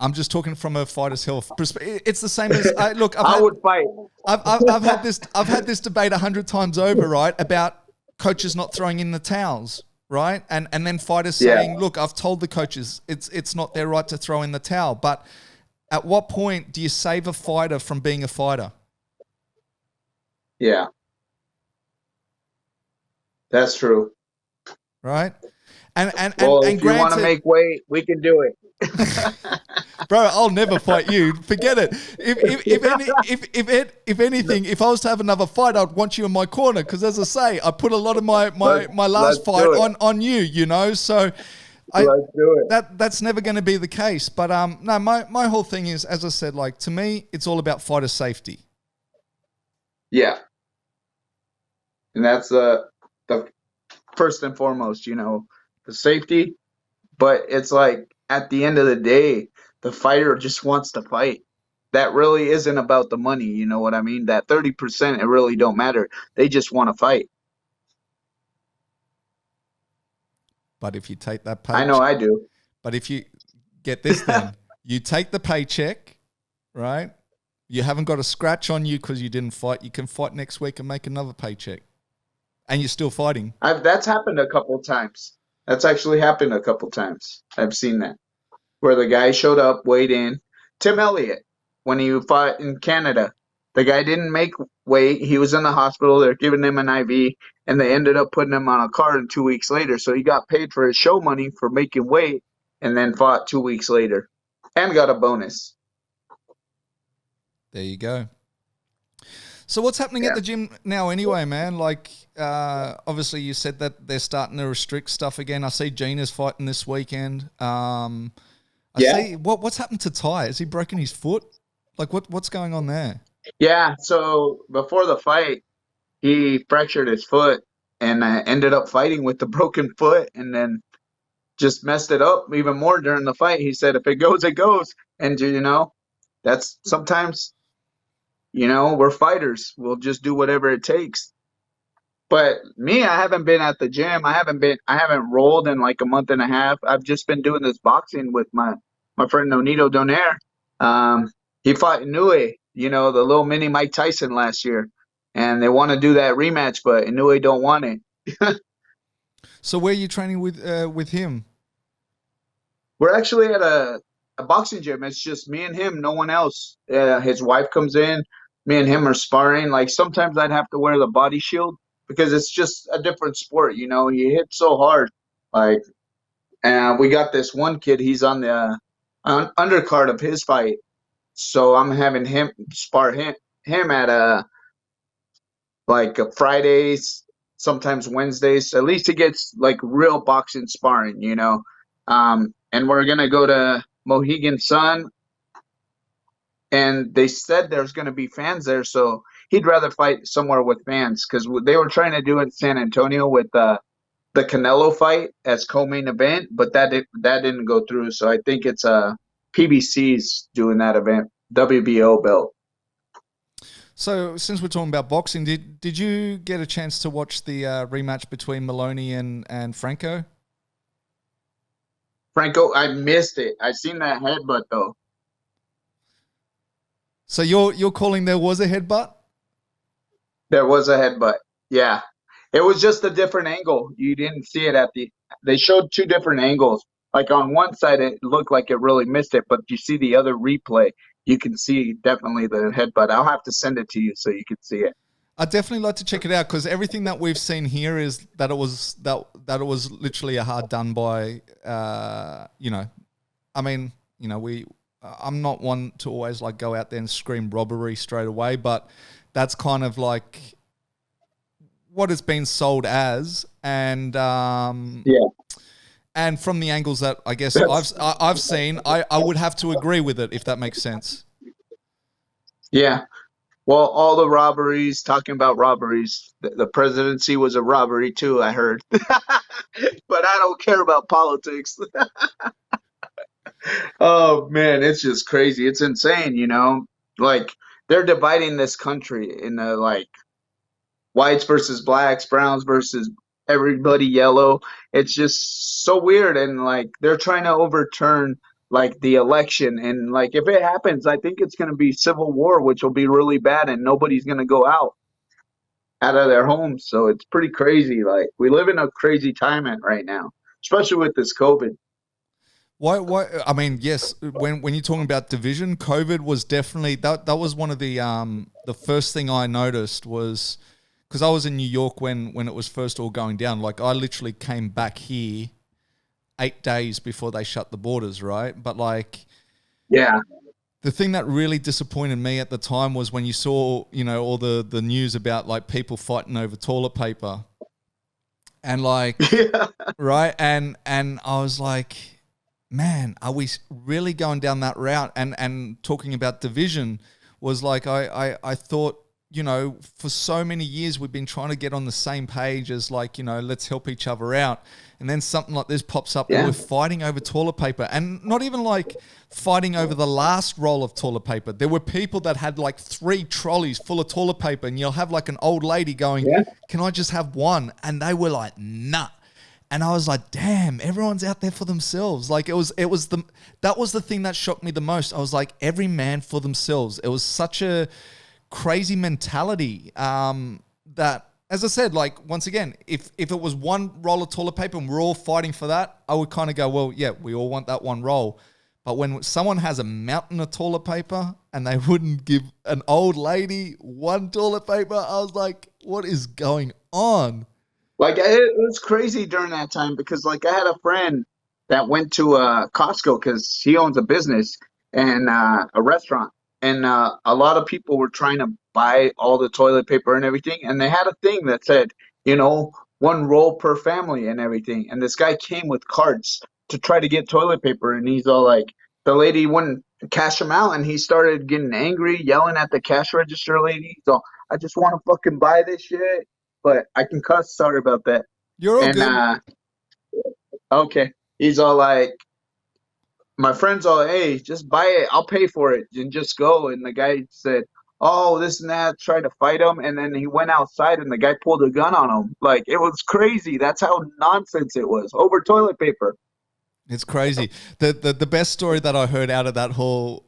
I'm just talking from a fighter's health perspective. It's the same as look. I would fight. I've had this debate 100 times over, right? About coaches not throwing in the towels, right? And then fighters saying, "Look, I've told the coaches it's not their right to throw in the towel." But at what point do you save a fighter from being a fighter? Yeah, that's true. Right? And if you want to granted, make weight, we can do it. bro, I'll never fight you. Forget it. If anything, if I was to have another fight, I'd want you in my corner because, as I say, I put a lot of my last fight on you. You know, so let's do it. That's never going to be the case. But no, my whole thing is, as I said, like to me, it's all about fighter safety. Yeah, and that's the first and foremost, the safety. But it's like at the end of the day, the fighter just wants to fight. That really isn't about the money, you know what I mean? That 30%, it really don't matter. They just want to fight. But if you take that paycheck, I know I do. But if you get this, then you take the paycheck, right? You haven't got a scratch on you because you didn't fight. You can fight next week and make another paycheck, and you're still fighting. That's happened a couple times. That's actually happened a couple times. I've seen that. Where the guy showed up, weighed in. Tim Elliott, when he fought in Canada, the guy didn't make weight. He was in the hospital. They're giving him an IV, and they ended up putting him on a card 2 weeks later. So he got paid for his show money for making weight and then fought 2 weeks later and got a bonus. There you go. So what's happening at the gym now anyway, man? Like, obviously you said that they're starting to restrict stuff again. I see Gina's fighting this weekend. I see what's happened to Ty? Has he broken his foot? Like what's going on there? Yeah, so before the fight, he fractured his foot and ended up fighting with the broken foot and then just messed it up even more during the fight. He said, if it goes, it goes. And, that's sometimes, we're fighters. We'll just do whatever it takes. But me, I haven't been at the gym. I haven't rolled in like a month and a half. I've just been doing this boxing with my friend Nonito Donaire. He fought Inoue, the little mini Mike Tyson last year. And they want to do that rematch, but Inoue don't want it. So where are you training with him? We're actually at a boxing gym. It's just me and him, no one else. His wife comes in. Me and him are sparring. Like sometimes I'd have to wear the body shield because it's just a different sport. He hits so hard. Like, and we got this one kid. He's on the undercard of his fight. So I'm having him spar him at Fridays, sometimes Wednesdays. At least he gets like real boxing sparring, and we're gonna go to Mohegan Sun, and they said there's gonna be fans there, so he'd rather fight somewhere with fans because they were trying to do it in San Antonio with the Canelo fight as co-main event, but that didn't go through. So I think it's PBC's doing that event, WBO belt. So since we're talking about boxing, did you get a chance to watch the rematch between Maloney and Franco? Franco, I missed it. I seen that headbutt though. So you're calling there was a headbutt? There was a headbutt. Yeah. It was just a different angle. You didn't see it they showed two different angles. Like on one side, it looked like it really missed it, but you see the other replay, you can see definitely the headbutt. I'll have to send it to you so you can see it. I'd definitely like to check it out because everything that we've seen here is that it was that it was literally a hard done by. I'm not one to always like go out there and scream robbery straight away, but that's kind of like what it's been sold as, and and from the angles that I guess I've seen, I would have to agree with it if that makes sense. Yeah. Well, all the robberies, talking about robberies, the presidency was a robbery too, I heard. But I don't care about politics. Oh, man, it's just crazy. It's insane, Like, they're dividing this country in whites versus blacks, browns versus everybody yellow. It's just so weird, and like they're trying to overturn like the election, and like if it happens, I think it's going to be civil war, which will be really bad, and nobody's going to go out of their homes. So it's pretty crazy. Like we live in a crazy time right now, especially with this COVID. Why? I mean, yes. When you're talking about division, COVID was definitely that. That was one of the first thing I noticed was because I was in New York when it was first all going down. Like I literally came back here 8 days before they shut the borders, right? But like, Yeah. the thing that really disappointed me at the time was when you saw, all the news about like people fighting over toilet paper, and like, Yeah. right, and I was like, man, are we really going down that route? And talking about division was like, I thought, for so many years we've been trying to get on the same page as like, let's help each other out. And then something like this pops up and we're fighting over toilet paper, and not even like fighting over the last roll of toilet paper. There were people that had like 3 trolleys full of toilet paper, and you'll have like an old lady going, can I just have one? And they were like, nah. And I was like, damn, everyone's out there for themselves. Like that was the thing that shocked me the most. I was like, every man for themselves. It was such a crazy mentality that, as I said, like once again, if it was one roll of toilet paper and we're all fighting for that, I would kind of go, well, yeah, we all want that one roll. But when someone has a mountain of toilet paper and they wouldn't give an old lady one toilet paper, I was like, what is going on? Like it was crazy during that time because like I had a friend that went to Costco because he owns a business and a restaurant, and a lot of people were trying to buy all the toilet paper and everything, and they had a thing that said, one roll per family and everything. And this guy came with carts to try to get toilet paper, and he's all like, the lady wouldn't cash him out, and he started getting angry, yelling at the cash register lady. So I just want to fucking buy this shit. But I can cuss. Sorry about that. You're all And good. okay, he's all like, my friend's all, hey, just buy it. I'll pay for it and just go. And the guy said, oh, this and that. Tried to fight him, and then he went outside, and the guy pulled a gun on him. Like it was crazy. That's how nonsense it was over toilet paper. It's crazy. The best story that I heard out of that whole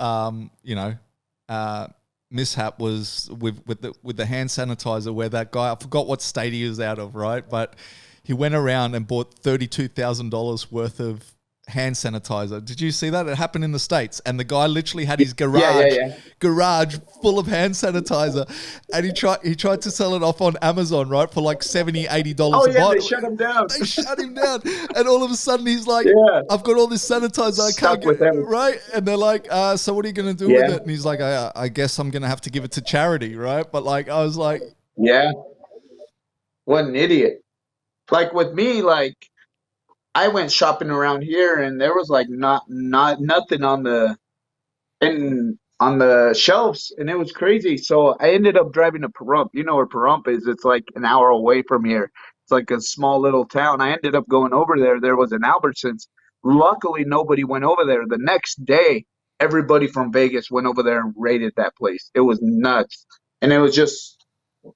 mishap was with the hand sanitizer, where that guy, I forgot what state he was out of, right? But he went around and bought $32,000 worth of hand sanitizer. Did you see that? It happened in the States, and the guy literally had his garage full of hand sanitizer, and he tried to sell it off on Amazon, right, for like $70-$80 a bottle. They shut him down. They shut him down, and all of a sudden he's like, I've got all this sanitizer, I can't get it, right? And they're like, so what are you going to do with it? And he's like, I guess I'm going to have to give it to charity, right? But like, I was like, what an idiot. Like with me, like I went shopping around here, and there was like not nothing on the shelves, and it was crazy. So I ended up driving to Pahrump. You know where Pahrump is? It's like an hour away from here. It's like a small little town. I ended up going over there. There was an Albertsons. Luckily, nobody went over there. The next day, everybody from Vegas went over there and raided that place. It was nuts, and it was just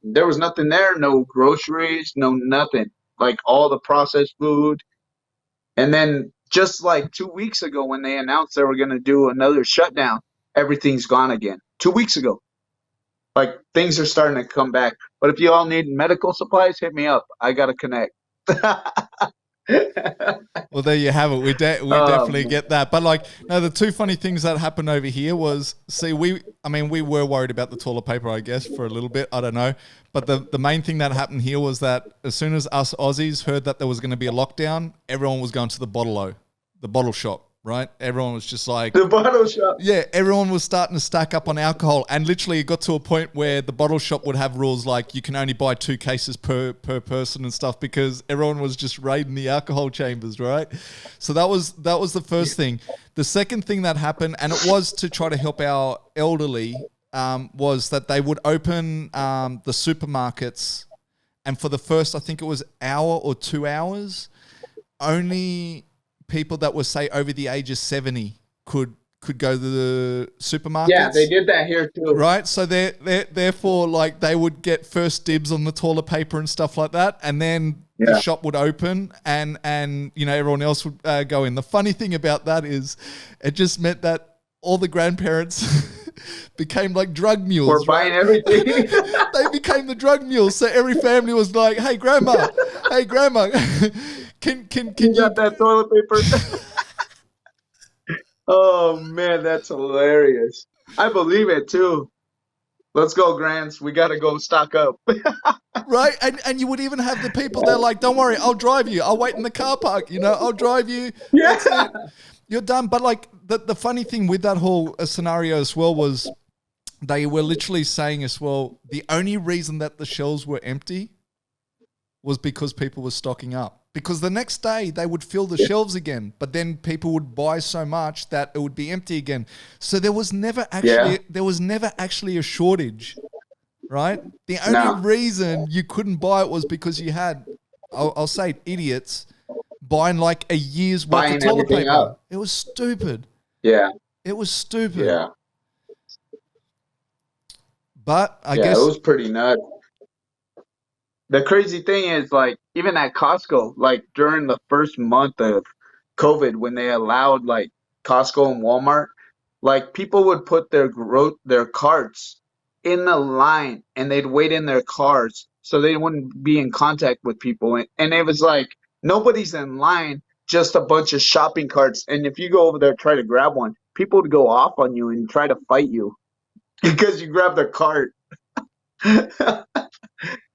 there was nothing there. No groceries, no nothing. Like all the processed food. And then just like 2 weeks ago, when they announced they were going to do another shutdown, everything's gone again. 2 weeks ago. Like things are starting to come back. But if you all need medical supplies, hit me up. I got to connect. well, there you have it. We definitely get that. But like, no, the two funny things that happened over here was, we were worried about the toilet paper, I guess, for a little bit. I don't know. But the main thing that happened here was that as soon as us Aussies heard that there was going to be a lockdown, everyone was going to the bottle shop, right? Everyone was just like... The bottle shop. Yeah, everyone was starting to stack up on alcohol. And literally it got to a point where the bottle shop would have rules like you can only buy 2 cases per person and stuff, because everyone was just raiding the alcohol chambers, right? So that was the first thing. The second thing that happened, and it was to try to help our elderly... was that they would open the supermarkets, and for the first, I think it was hour or 2 hours, only people that were, say, over the age of 70 could could go to the supermarkets. Yeah, they did that here too. Right, so therefore, like, they would get first dibs on the toilet paper and stuff like that, and then the shop would open, and everyone else would go in. The funny thing about that is, it just meant that all the grandparents became like drug mules. We're buying everything. They became the drug mules. So every family was like, "Hey, grandma, can you got that toilet paper?" Oh man, that's hilarious. I believe it too. Let's go, Grands. We got to go stock up. Right? And you would even have the people that are like, don't worry, I'll drive you. I'll wait in the car park. I'll drive you. Yeah. That's it. You're done. But like the funny thing with that whole scenario as well was they were literally saying as well, the only reason that the shelves were empty was because people were stocking up. Because the next day they would fill the shelves again, but then people would buy so much that it would be empty again. So there was never actually a shortage, right? The only reason you couldn't buy it was because you had, I'll say, idiots buying like a year's worth of toilet paper. Up. It was stupid. Yeah. It was stupid. Yeah. But I guess it was pretty nuts. The crazy thing is, like, even at Costco, like during the first month of COVID, when they allowed like Costco and Walmart, like people would put their carts in the line and they'd wait in their cars so they wouldn't be in contact with people. And it was like nobody's in line, just a bunch of shopping carts. And if you go over there try to grab one, people would go off on you and try to fight you because you grabbed a cart.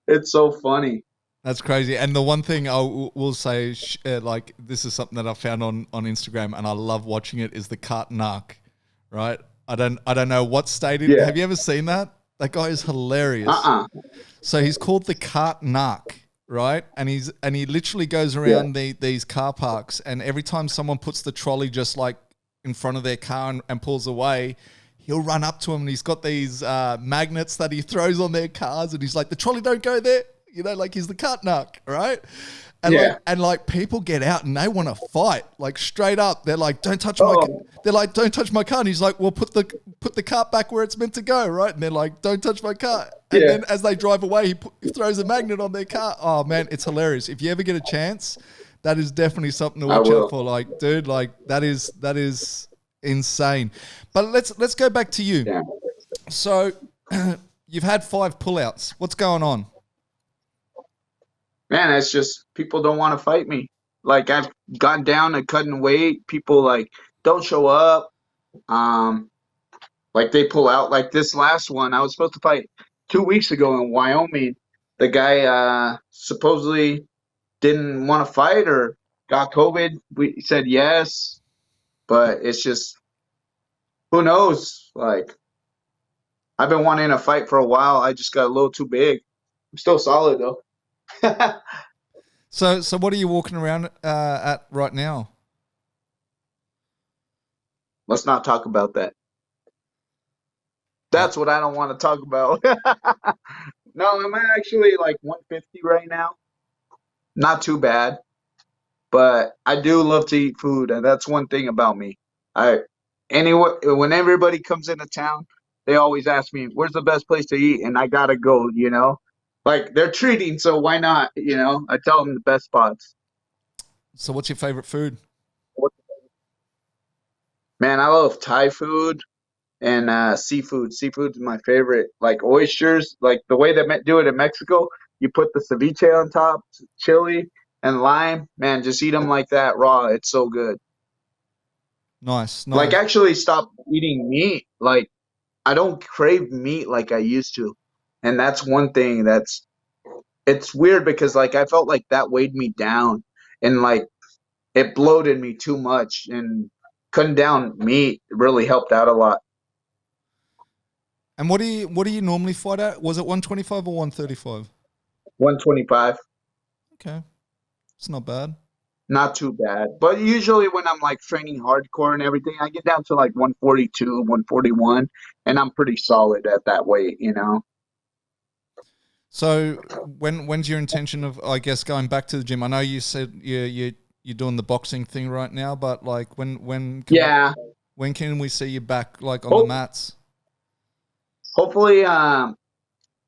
It's so funny. That's crazy. And the one thing I will say, like, this is something that I found on Instagram, and I love watching it, is the cart narc, right? I don't know what state it. Have you ever seen that? That guy is hilarious. So he's called the cart narc, right? And he literally goes around these car parks, and every time someone puts the trolley just like in front of their car and pulls away, he'll run up to him, and he's got these magnets that he throws on their cars, and he's like, the trolley don't go there. Like he's the cart narc, right? And like people get out and they want to fight, like straight up. They're like, don't touch my car. And he's like, well, put the cart back where it's meant to go, right? And they're like, don't touch my car. And then as they drive away, he throws a magnet on their car. Oh man, it's hilarious. If you ever get a chance, that is definitely something to watch out for. Like, dude, like that is insane. But let's go back to you. Yeah. So you've had 5 pullouts. What's going on? Man, it's just people don't want to fight me. Like I've gone down to cutting weight. People like don't show up. Like they pull out. Like this last one, I was supposed to fight 2 weeks ago in Wyoming. The guy supposedly didn't want to fight or got COVID. We said yes, but it's just who knows. Like I've been wanting to fight for a while. I just got a little too big. I'm still solid though. So what are you walking around at right now? Let's not talk about that. That's what I don't want to talk about. No, I'm actually like 150 right now. Not too bad, but I do love to eat food, and that's one thing about me. When everybody comes into town, they always ask me, "Where's the best place to eat?" And I gotta go, Like they're treating, so why not? I tell them the best spots. So what's your favorite food? Man, I love Thai food and seafood. Seafood is my favorite. Like oysters, like the way they do it in Mexico, you put the ceviche on top, chili and lime. Man, just eat them like that raw. It's so good. Nice. Like actually stop eating meat. Like I don't crave meat like I used to. And that's one thing it's weird because like I felt like that weighed me down and like it bloated me too much, and cutting down meat really helped out a lot. And what do you normally fight at? Was it 125 or 135? 125. Okay. It's not bad. Not too bad. But usually when I'm like training hardcore and everything, I get down to like 142, 141, and I'm pretty solid at that weight, So when's your intention of, I guess, going back to the gym? I know you said you're doing the boxing thing right now, but like when When can we see you back, like on the Hope, mats? hopefully,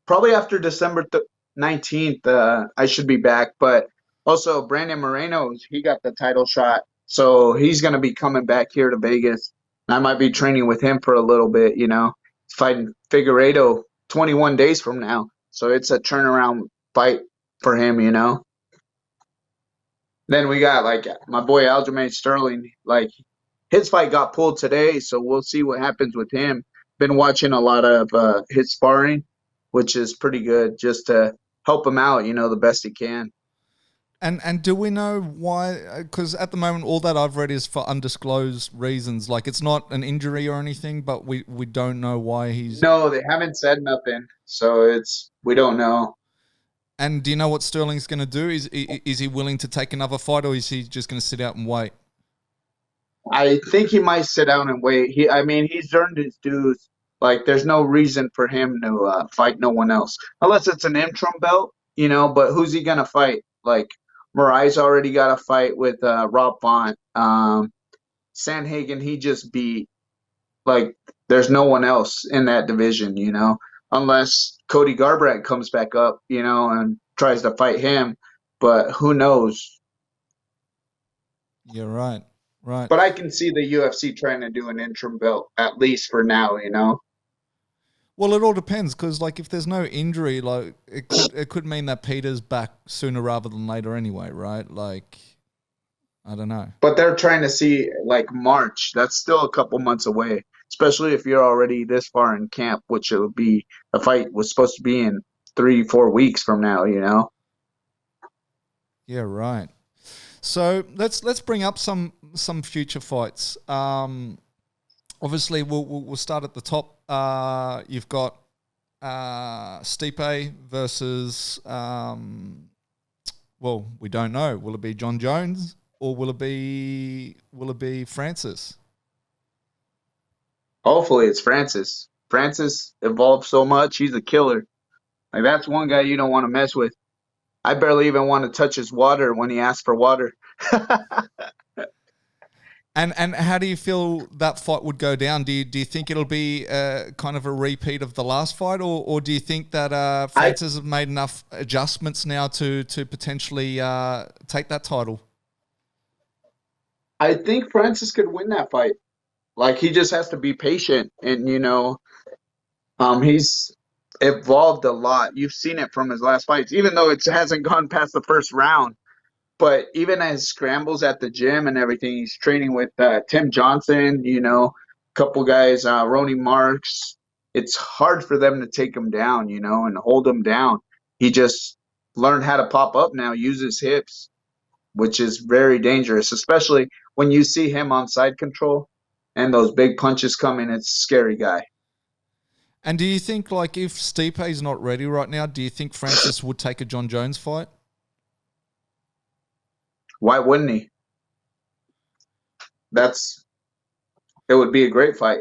probably after December 19th, I should be back. But also, Brandon Moreno, he got the title shot. So he's going to be coming back here to Vegas. And I might be training with him for a little bit, fighting Figueiredo 21 days from now. So it's a turnaround fight for him. Then we got like my boy Aljamain Sterling. Like his fight got pulled today, so we'll see what happens with him. Been watching a lot of his sparring, which is pretty good, just to help him out, the best he can. And do we know why? Because at the moment, all that I've read is for undisclosed reasons. Like it's not an injury or anything, but we don't know why he's. No, they haven't said nothing, so we don't know. And do you know what Sterling's going to do? Is he willing to take another fight, or is he just going to sit out and wait? I think he might sit down and wait. I mean, he's earned his dues. Like, there's no reason for him to fight no one else, unless it's an interim belt. But who's he gonna fight? Like, Mariah's already got a fight with Rob Font. Sandhagen, he just beat. Like, there's no one else in that division. Unless Cody Garbrandt comes back up, and tries to fight him. But who knows? You're right. Right. But I can see the UFC trying to do an interim belt, at least for now. Well, it all depends because, like, if there's no injury, like it could mean that Peter's back sooner rather than later anyway, right? Like, I don't know. But they're trying to see, like, March. That's still a couple months away, especially if you're already this far in camp, which it would be a fight was supposed to be in 3-4 weeks from now. Yeah, right. So let's bring up some future fights. Obviously, we'll start at the top. You've got Stipe versus well, we don't know. Will it be John Jones or will it be Francis? Hopefully it's Francis. Francis evolved so much. He's a killer. Like, that's one guy you don't want to mess with. I barely even want to touch his water when he asks for water. And how do you feel that fight would go down? Do you think it'll be kind of a repeat of the last fight, or do you think that Francis has made enough adjustments now to potentially take that title? I think Francis could win that fight. Like, he just has to be patient, and he's evolved a lot. You've seen it from his last fights, even though it hasn't gone past the first round. But even as scrambles at the gym and everything, he's training with Tim Johnson, a couple guys, Ronnie Marks. It's hard for them to take him down, and hold him down. He just learned how to pop up now, use his hips, which is very dangerous, especially when you see him on side control and those big punches coming. It's a scary guy. And do you think, like, if Stipe's not ready right now, do you think Francis would take a John Jones fight? Why wouldn't he? It would be a great fight.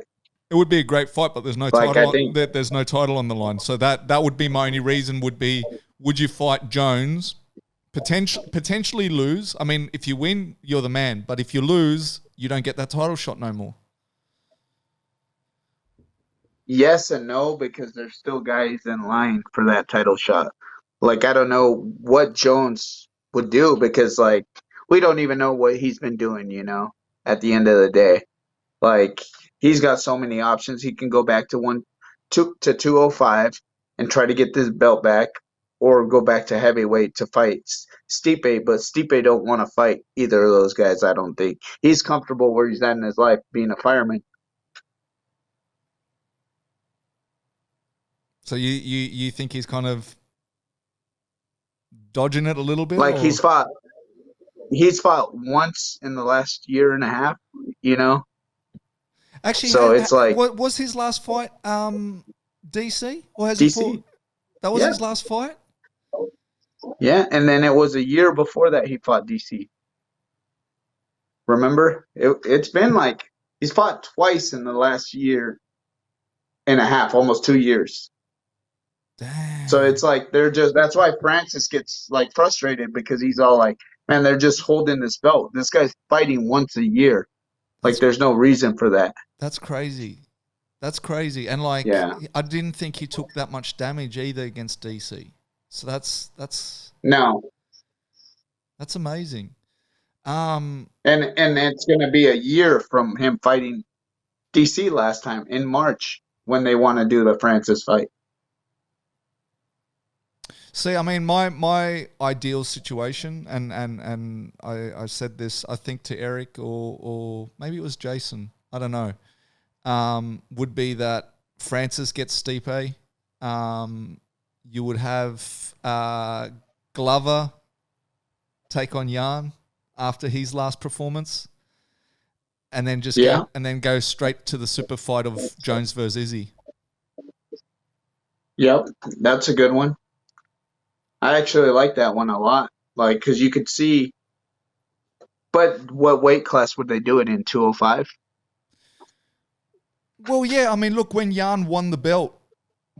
It would be a great fight, but there's no Like, title. I think There's no title on the line, so that would be my only reason. Would be, would you fight Jones? Potentially lose. I mean, if you win, you're the man. But if you lose, you don't get that title shot no more. yes and no, because there's still guys in line for that title shot. Like, I don't know what Jones would do because, like, we don't even know what he's been doing, at the end of the day. Like, he's got so many options. He can go back to 205 and try to get this belt back, or go back to heavyweight to fight Stipe. But Stipe don't want to fight either of those guys, I don't think. He's comfortable where he's at in his life, being a fireman. So you think he's kind of dodging it a little bit? Like, Or? he's fought once in the last year and a half. Actually, So it's like, what was his last fight? DC, or has DC. he fought? That was Yeah. his last fight. Yeah, and then it was a year before that he fought DC. Remember? It's been like he's fought twice in the last year and a half, almost 2 years. Damn. So it's like that's why Francis gets like frustrated, because he's all like, man, they're just holding this belt. This guy's fighting once a year. Like That's there's no reason for that. that's crazy. That's crazy. And like, Yeah. I didn't think he took that much damage either against DC. So No. that's amazing. And it's going to be a year from him fighting DC last time in March when they want to do the Francis fight. See, I mean, my ideal situation, and I said this, I think, to Eric or maybe it was Jason, I don't know, would be that Francis gets Stipe. You would have Glover take on Jan after his last performance, and then Yeah. go straight to the super fight of Jones versus Izzy. Yep. That's a good one. I actually like that one a lot. Like, because you could see, but what weight class would they do it in? 205? Well, yeah, I mean, look, when Jan won the belt,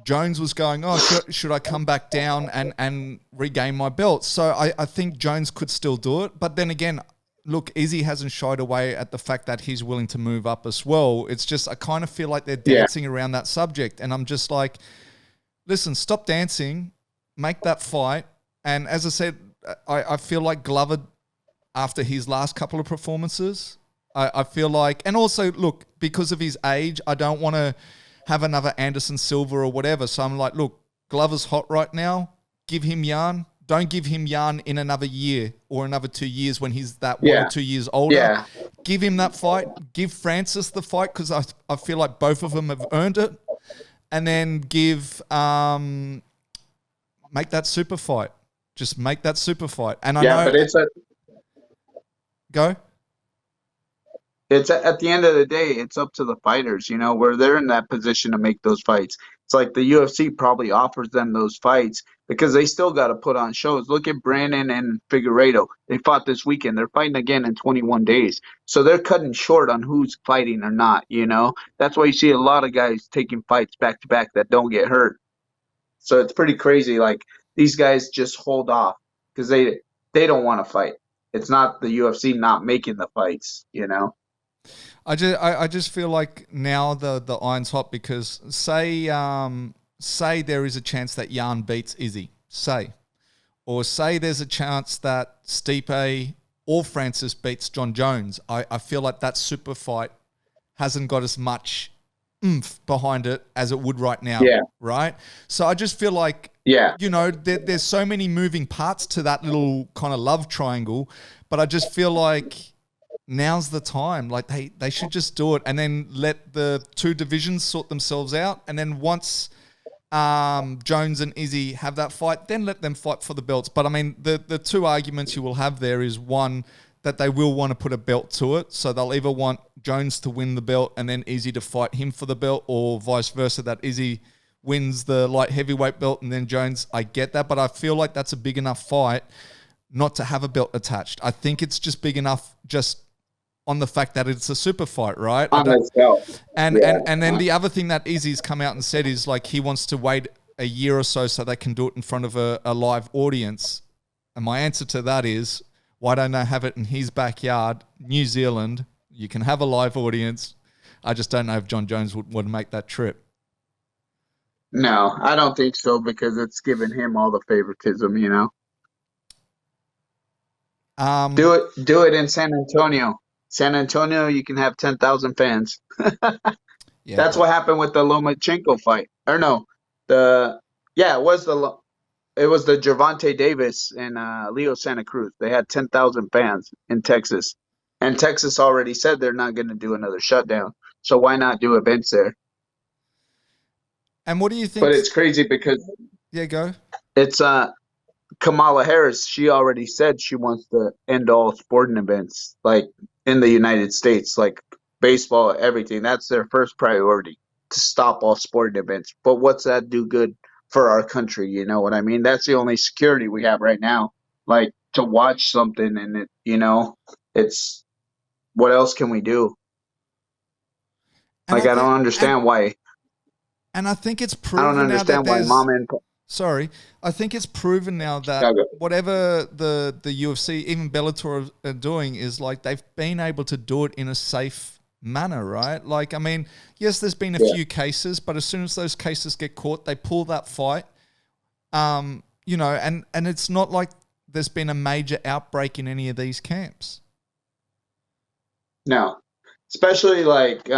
Jones was going, oh, should I come back down and regain my belt? So I think Jones could still do it. But then again, look, Izzy hasn't shied away at the fact that he's willing to move up as well. It's just I kind of feel like they're dancing around that subject. And I'm just like, listen, stop dancing, make that fight. And as I said, I feel like Glover, after his last couple of performances, I feel like, and also, look, because of his age, I don't want to have another Anderson Silva or whatever. So I'm like, look, Glover's hot right now. Give him Jan. Don't give him Jan in another year or another 2 years when he's that 1 or 2 years older. Yeah. Give him that fight. Give Francis the fight because I feel like both of them have earned it. And then make that super fight. Just make that super fight. And I know. But it's Go. It's at the end of the day, it's up to the fighters, where they're in that position to make those fights. It's like the UFC probably offers them those fights because they still got to put on shows. Look at Brandon and Figueiredo. They fought this weekend. They're fighting again in 21 days. So they're cutting short on who's fighting or not. That's why you see a lot of guys taking fights back to back that don't get hurt. So it's pretty crazy. Like these guys just hold off because they don't want to fight. It's not the UFC not making the fights. I just feel like now the iron's hot because say there is a chance that Jan beats Izzy, or say there's a chance that Stipe or Francis beats John Jones. I feel like that super fight hasn't got as much oomph behind it as it would right now. Yeah. Right. So I just feel like there's so many moving parts to that little kind of love triangle, but I just feel like now's the time. Like they should just do it and then let the two divisions sort themselves out. And then once Jones and Izzy have that fight, then let them fight for the belts. But I mean, the two arguments you will have there is one, that they will want to put a belt to it. So they'll either want Jones to win the belt and then Izzy to fight him for the belt, or vice versa, that Izzy wins the light heavyweight belt and then Jones. I get that, but I feel like that's a big enough fight not to have a belt attached. I think it's just big enough just on the fact that it's a super fight, right? And then the other thing that Izzy's come out and said is like he wants to wait a year or so they can do it in front of a live audience. And my answer to that is, why don't they have it in his backyard, New Zealand? You can have a live audience. I just don't know if John Jones would make that trip. No, I don't think so because it's giving him all the favoritism. Do it in San Antonio. San Antonio, you can have 10,000 fans. Yeah, That's what happened with the Lomachenko fight. Or no, it was the Gervonta Davis and Leo Santa Cruz. They had 10,000 fans in Texas, and Texas already said they're not going to do another shutdown. So why not do events there? And what do you think? But it's crazy because go. It's Kamala Harris. She already said she wants to end all sporting events, like in the United States, like baseball, everything. That's their first priority, to stop all sporting events. But what's that do good for our country? You know what I mean? That's the only security we have right now. Like to watch something and it's what else can we do? And I don't understand why. And I think it's I don't proven now that understand why there's. mom and Sorry, I think it's proven now that Chicago. whatever the UFC, even Bellator are doing is like they've been able to do it in a safe manner, right? Like, I mean, yes, there's been a Yeah. few cases, but as soon as those cases get caught, they pull that fight. You know, and it's not like there's been a major outbreak in any of these camps. No, especially like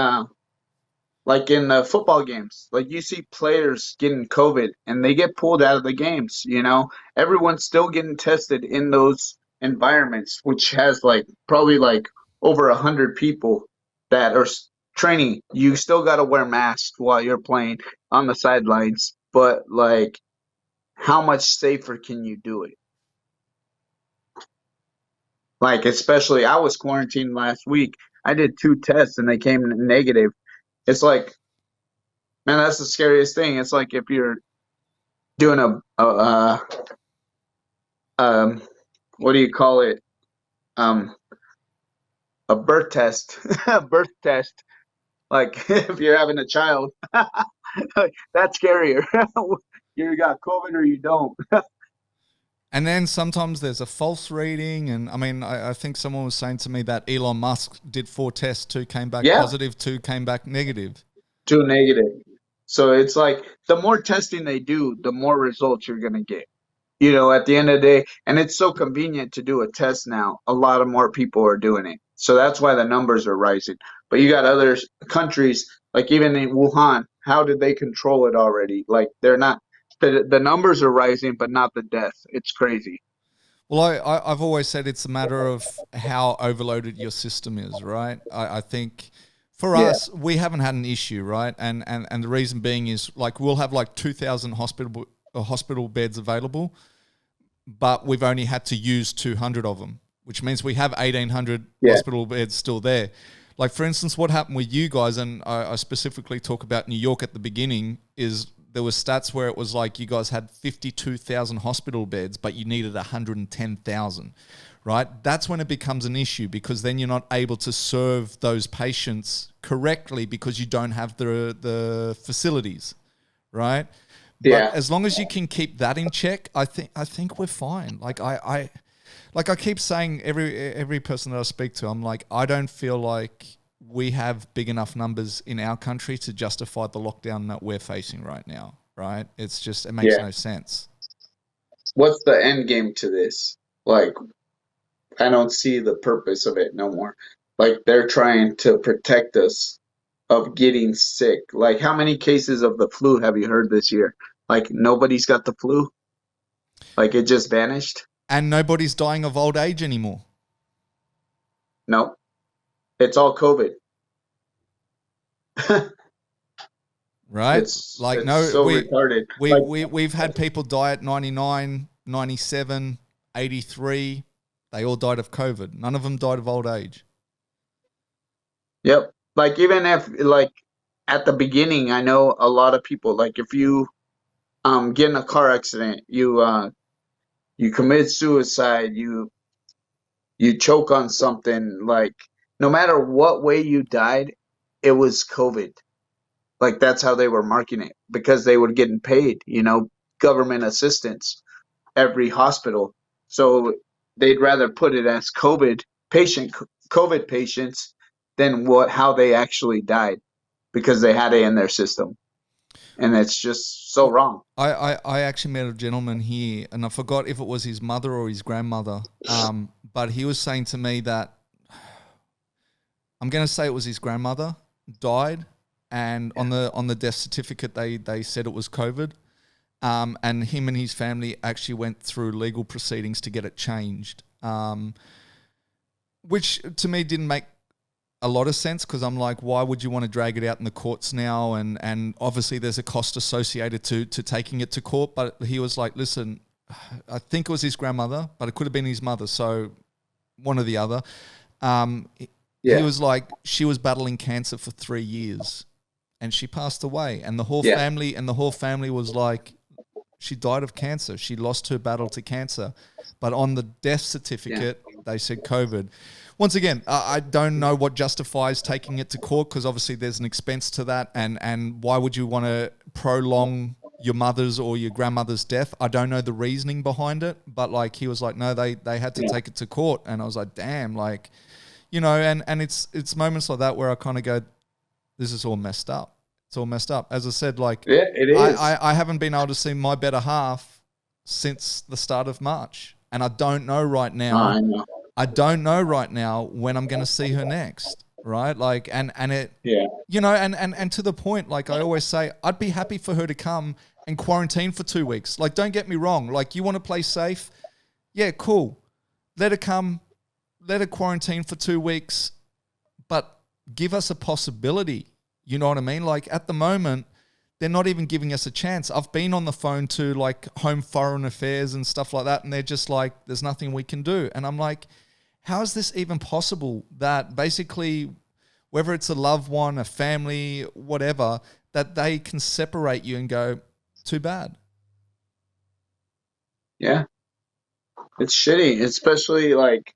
in the football games, like you see players getting COVID and they get pulled out of the games. Everyone's still getting tested in those environments, which has like probably like over 100 people that are training. You still got to wear masks while you're playing on the sidelines, but like, how much safer can you do it? Like, especially, I was quarantined last week. I did 2 tests and they came negative. It's like, man, that's the scariest thing. It's like if you're doing um, what do you call it? Um, a birth test, a birth test. Like if you're having a child, that's scarier. You got COVID or you don't. And then sometimes there's a false reading. And I mean, I think someone was saying to me that Elon Musk did 4 tests, 2 came back Yeah, positive, 2 came back negative. too negative. So it's like the more testing they do, the more results you're gonna get. At the end of the day, and it's so convenient to do a test now. A lot of more people are doing it. So that's why the numbers are rising. But you got other countries, like even in Wuhan, how did they control it already? Like they're not, the numbers are rising, but not the death. It's crazy. Well, I've always said it's a matter of how overloaded your system is, right? I think for Yeah. us, we haven't had an issue, right? And the reason being is like we'll have like 2,000 hospital beds available, but we've only had to use 200 of them, which means we have 1,800 Yeah. hospital beds still there. Like, for instance, what happened with you guys, and I specifically talk about New York at the beginning, is there was stats where it was like you guys had 52,000 hospital beds, but you needed 110,000, right? That's when it becomes an issue because then you're not able to serve those patients correctly because you don't have the facilities, right? Yeah. But as long as you can keep that in check, I think we're fine. Like I keep saying every person that I speak to, I'm like, I don't feel like we have big enough numbers in our country to justify the lockdown that we're facing right now, right? It's just, it makes Yeah. no sense. What's the end game to this? Like, I don't see the purpose of it no more. Like, they're trying to protect us of getting sick. Like, how many cases of the flu have you heard this year? Like, nobody's got the flu. Like, it just vanished. And nobody's dying of old age anymore. No, it's all COVID. Right? It's so retarded. We've had people die at 99, 97, 83. They all died of COVID. None of them died of old age. Yep. Like, even if, like, at the beginning, I know a lot of people, like, if you get in a car accident, you commit suicide, you choke on something, like, no matter what way you died, it was COVID. Like, that's how they were marking it because they were getting paid, government assistance, every hospital. So they'd rather put it as COVID patients than how they actually died because they had it in their system. And it's just so wrong. I actually met a gentleman here, and I forgot if it was his mother or his grandmother, but he was saying to me that, I'm going to say it was his grandmother, died, and on the death certificate they said it was COVID, and him and his family actually went through legal proceedings to get it changed, which to me didn't make a lot of sense because I'm like, why would you want to drag it out in the courts now? And obviously there's a cost associated to taking it to court. But he was like, listen, I think it was his grandmother, but it could have been his mother. So one or the other. He was like, she was battling cancer for 3 years and she passed away. And the whole family was like, she died of cancer. She lost her battle to cancer. But on the death certificate, they said COVID. Once again, I don't know what justifies taking it to court because obviously there's an expense to that. And why would you want to prolong your mother's or your grandmother's death. I don't know the reasoning behind it, but like he was like, no, they had to take it to court. And I was like, damn, like, you know, and it's moments like that where I kind of go, this is all messed up. It's all messed up. As I said, like, Yeah, it is. I haven't been able to see my better half since the start of March. And I don't know right now. I know. I don't know right now when I'm going to see her next. Right. Like, and it, you know, and to the point, like I always say, I'd be happy for her to come and quarantine for 2 weeks. Like, don't get me wrong. Like, you want to play safe? Yeah, cool. Let her come. Let her quarantine for 2 weeks, but give us a possibility. You know what I mean? Like, at the moment, they're not even giving us a chance. I've been on the phone to like Home Foreign Affairs and stuff like that, and they're just like, there's nothing we can do. And I'm like, how is this even possible that basically, whether it's a loved one, a family, whatever, that they can separate you and go, too bad? Yeah. It's shitty, especially like,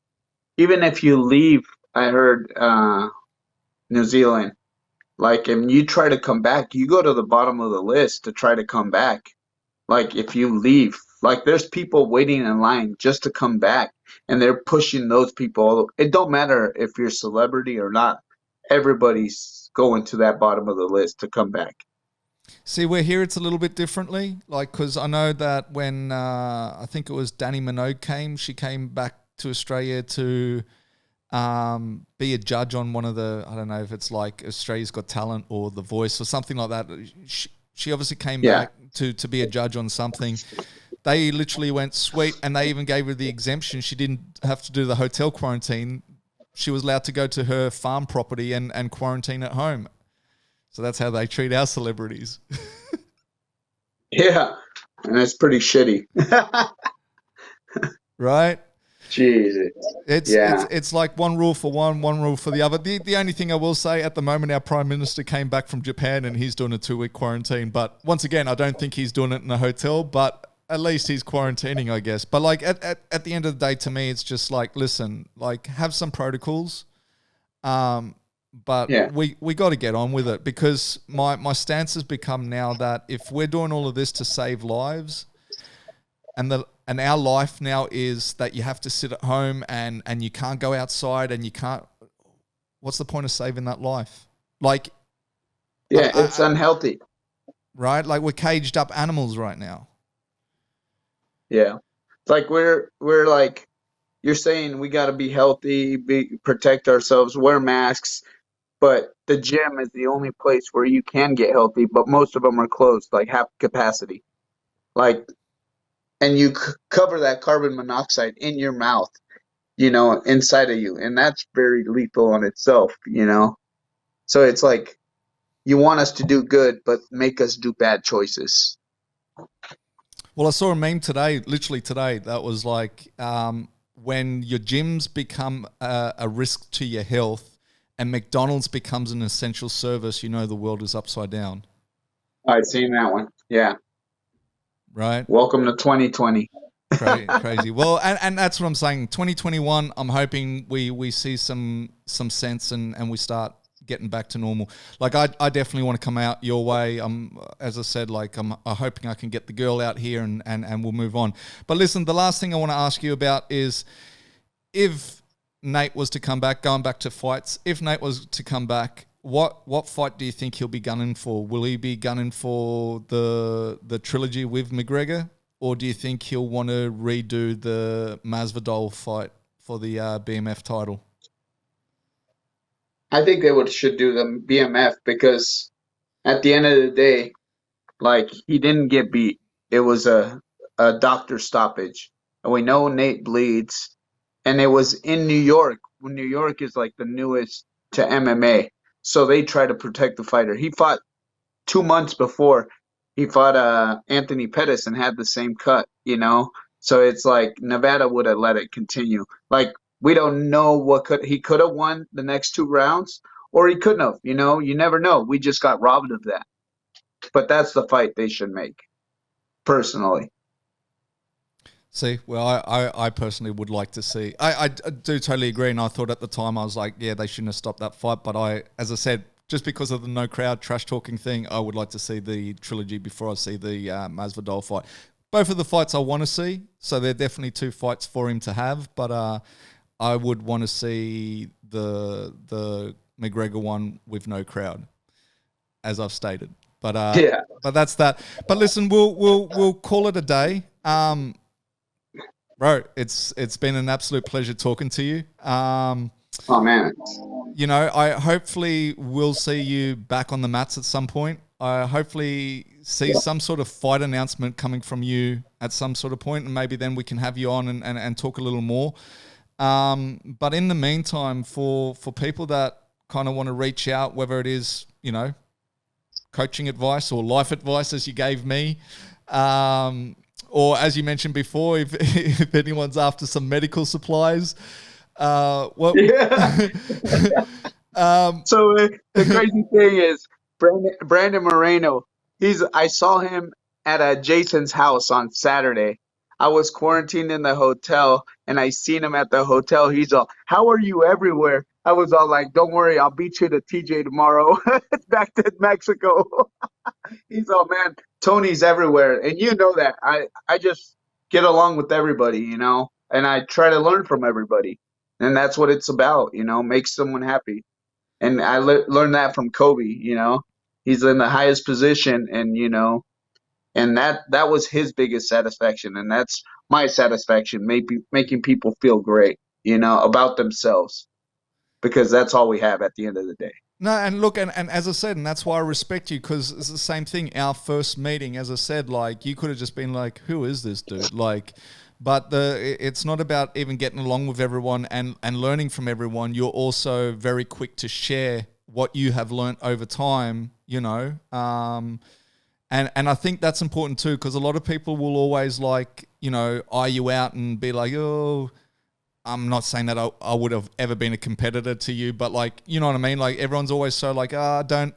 even if you leave, I heard New Zealand, like, if you try to come back, you go to the bottom of the list to try to come back. Like, if you leave, like, there's people waiting in line just to come back, and they're pushing those people. It don't matter if you're a celebrity or not. Everybody's going to that bottom of the list to come back. See, we're here, it's a little bit differently. Like, because I know that when I think it was Danny Minogue came, she came back to Australia to be a judge on one of the, I don't know if it's like Australia's Got Talent or The Voice or something like that. She obviously came back to be a judge on something. They literally went, sweet, and they even gave her the exemption. She didn't have to do the hotel quarantine. She was allowed to go to her farm property and quarantine at home. So that's how they treat our celebrities. Yeah, and it's pretty shitty. Right? Jesus. It's like one rule for one rule for the other. The only thing I will say, at the moment, our Prime Minister came back from Japan and he's doing a 2-week quarantine. But once again, I don't think he's doing it in a hotel, but at least he's quarantining, I guess. But like at the end of the day, to me, it's just like, listen, like, have some protocols. But we got to get on with it, because my stance has become now that if we're doing all of this to save lives, and our life now is that you have to sit at home and you can't go outside and you can't, what's the point of saving that life? Like, it's unhealthy. Right? Like, we're caged up animals right now. Yeah. It's like we're like, you're saying we got to be healthy, protect ourselves, wear masks, but the gym is the only place where you can get healthy, but most of them are closed, like half capacity. Like, and you cover that carbon monoxide in your mouth, you know, inside of you, and that's very lethal on itself, you know. So it's like, you want us to do good, but make us do bad choices. Well, I saw a meme today, literally today, that was like, when your gyms become a risk to your health and McDonald's becomes an essential service, you know the world is upside down. I've seen that one. Yeah. Right. Welcome to 2020. Crazy. Well, and that's what I'm saying. 2021, I'm hoping we see some sense and we start getting back to normal. Like, I definitely want to come out your way. As I said, like, I'm hoping I can get the girl out here and we'll move on. But listen, the last thing I want to ask you about is, if Nate was to come back, going back to fights, if Nate was to come back, what fight do you think he'll be gunning for? Will he be gunning for the trilogy with McGregor, or do you think he'll want to redo the Masvidal fight for the BMF title? I think they should do the BMF, because at the end of the day, like, he didn't get beat. It was a doctor stoppage, and we know Nate bleeds, and it was in New York, when New York is like the newest to MMA. So they try to protect the fighter. He fought 2 months before. He fought Anthony Pettis and had the same cut, you know? So it's like Nevada would have let it continue. Like, we don't know he could have won the next 2 rounds, or he couldn't have, you know? You never know. We just got robbed of that. But that's the fight they should make, personally. See, well, I personally would like to see. I do totally agree, and I thought at the time, I was like, yeah, they shouldn't have stopped that fight. But as I said, just because of the no crowd trash talking thing, I would like to see the trilogy before I see the Masvidal fight. Both of the fights I want to see, so they're definitely 2 fights for him to have. But I would want to see the McGregor one with no crowd, as I've stated. But but that's that. But listen, we'll call it a day. Bro, it's been an absolute pleasure talking to you. Oh man, you know, I hopefully will see you back on the mats at some point. I hopefully see some sort of fight announcement coming from you at some sort of point, and maybe then we can have you on and talk a little more. But in the meantime, for people that kind of want to reach out, whether it is, you know, coaching advice or life advice as you gave me, or as you mentioned before, if anyone's after some medical supplies, so the crazy thing is Brandon Moreno. I saw him at Jason's house on Saturday. I was quarantined in the hotel, and I seen him at the hotel. He's all, "How are you everywhere?" I was all like, "Don't worry, I'll beat you to TJ tomorrow." Back to Mexico. He's all, "Man, Tony's everywhere," and you know that. I just get along with everybody, you know, and I try to learn from everybody. And that's what it's about, you know, make someone happy. And I learned that from Kobe, you know. He's in the highest position, and, you know, and that was his biggest satisfaction. And that's my satisfaction, making people feel great, you know, about themselves, because that's all we have at the end of the day. No, and look, and as I said, and that's why I respect you, because it's the same thing. Our first meeting, as I said, like, you could have just been like, who is this dude? Like, but it's not about even getting along with everyone and learning from everyone. You're also very quick to share what you have learned over time, you know. And I think that's important too, because a lot of people will always, like, you know, eye you out and be like, oh, I'm not saying that I would have ever been a competitor to you, but, like, you know what I mean? Like, everyone's always so like, don't,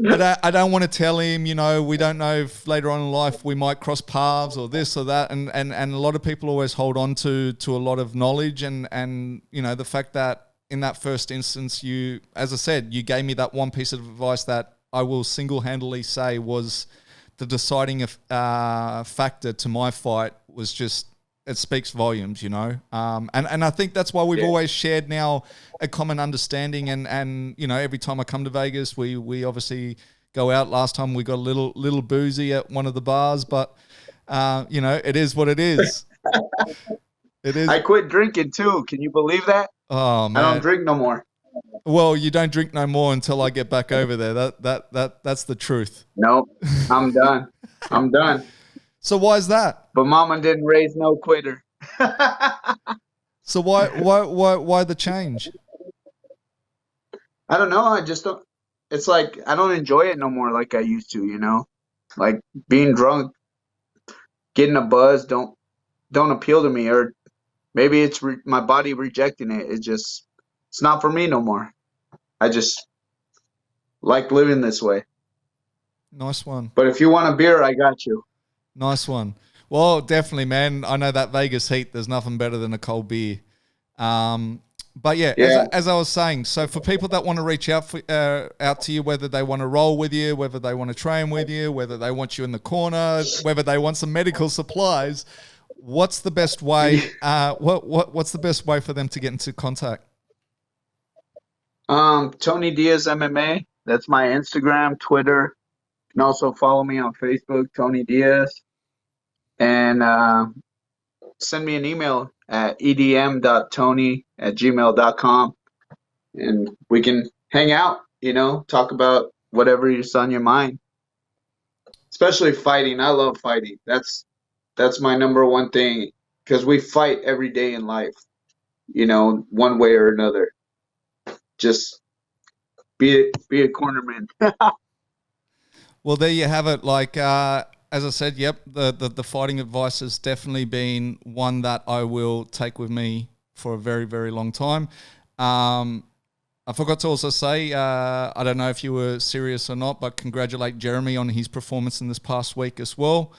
I don't want to tell him, you know, we don't know if later on in life we might cross paths or this or that. And a lot of people always hold on to a lot of knowledge and, you know, the fact that in that first instance, you, as I said, you gave me that one piece of advice that I will single-handedly say was the deciding factor to my fight. Was just, it speaks volumes, you know. And I think that's why we've always shared now a common understanding. And you know, every time I come to Vegas, we obviously go out. Last time we got a little boozy at one of the bars, but you know, it is what it is. It is. I quit drinking too. Can you believe that? Oh man, I don't drink no more. Well, you don't drink no more until I get back over there. That's the truth. Nope, I'm done. I'm done. So why is that? But mama didn't raise no quitter. So why the change? I don't know. I just don't. It's like I don't enjoy it no more like I used to. You know, like being drunk, getting a buzz don't appeal to me, or maybe it's my body rejecting it. It's not for me no more. I just like living this way. Nice one. But if you want a beer, I got you. Nice one. Well, definitely, man. I know that Vegas heat, there's nothing better than a cold beer. But yeah. As I was saying, so for people that want to reach out to you, whether they want to roll with you, whether they want to train with you, whether they want you in the corner, whether they want some medical supplies, what's the best way? What's the best way for them to get into contact? Tony Diaz MMA. That's my Instagram, Twitter. You can also follow me on Facebook, Tony Diaz. And send me an email at edm.tony@gmail.com. And we can hang out, you know, talk about whatever is on your mind. Especially fighting. I love fighting. That's my number one thing, because we fight every day in life, you know, one way or another. Just be a cornerman. Well, there you have it. Like, as I said, yep, the fighting advice has definitely been one that I will take with me for a very, very long time. I forgot to also say, I don't know if you were serious or not, but congratulate Jeremy on his performance in this past week as well.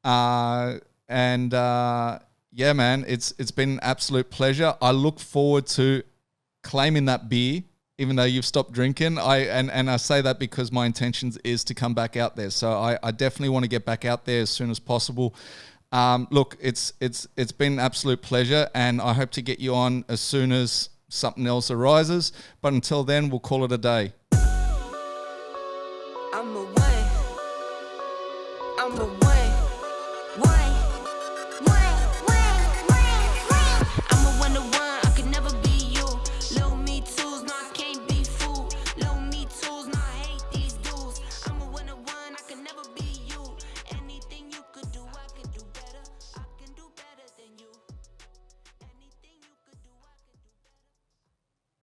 Yeah, man, it's been an absolute pleasure. I look forward to claiming that beer even though you've stopped drinking. And I say that because my intentions is to come back out there. So I definitely want to get back out there as soon as possible. Look, it's been an absolute pleasure, and I hope to get you on as soon as something else arises. But until then, we'll call it a day. I'm a one.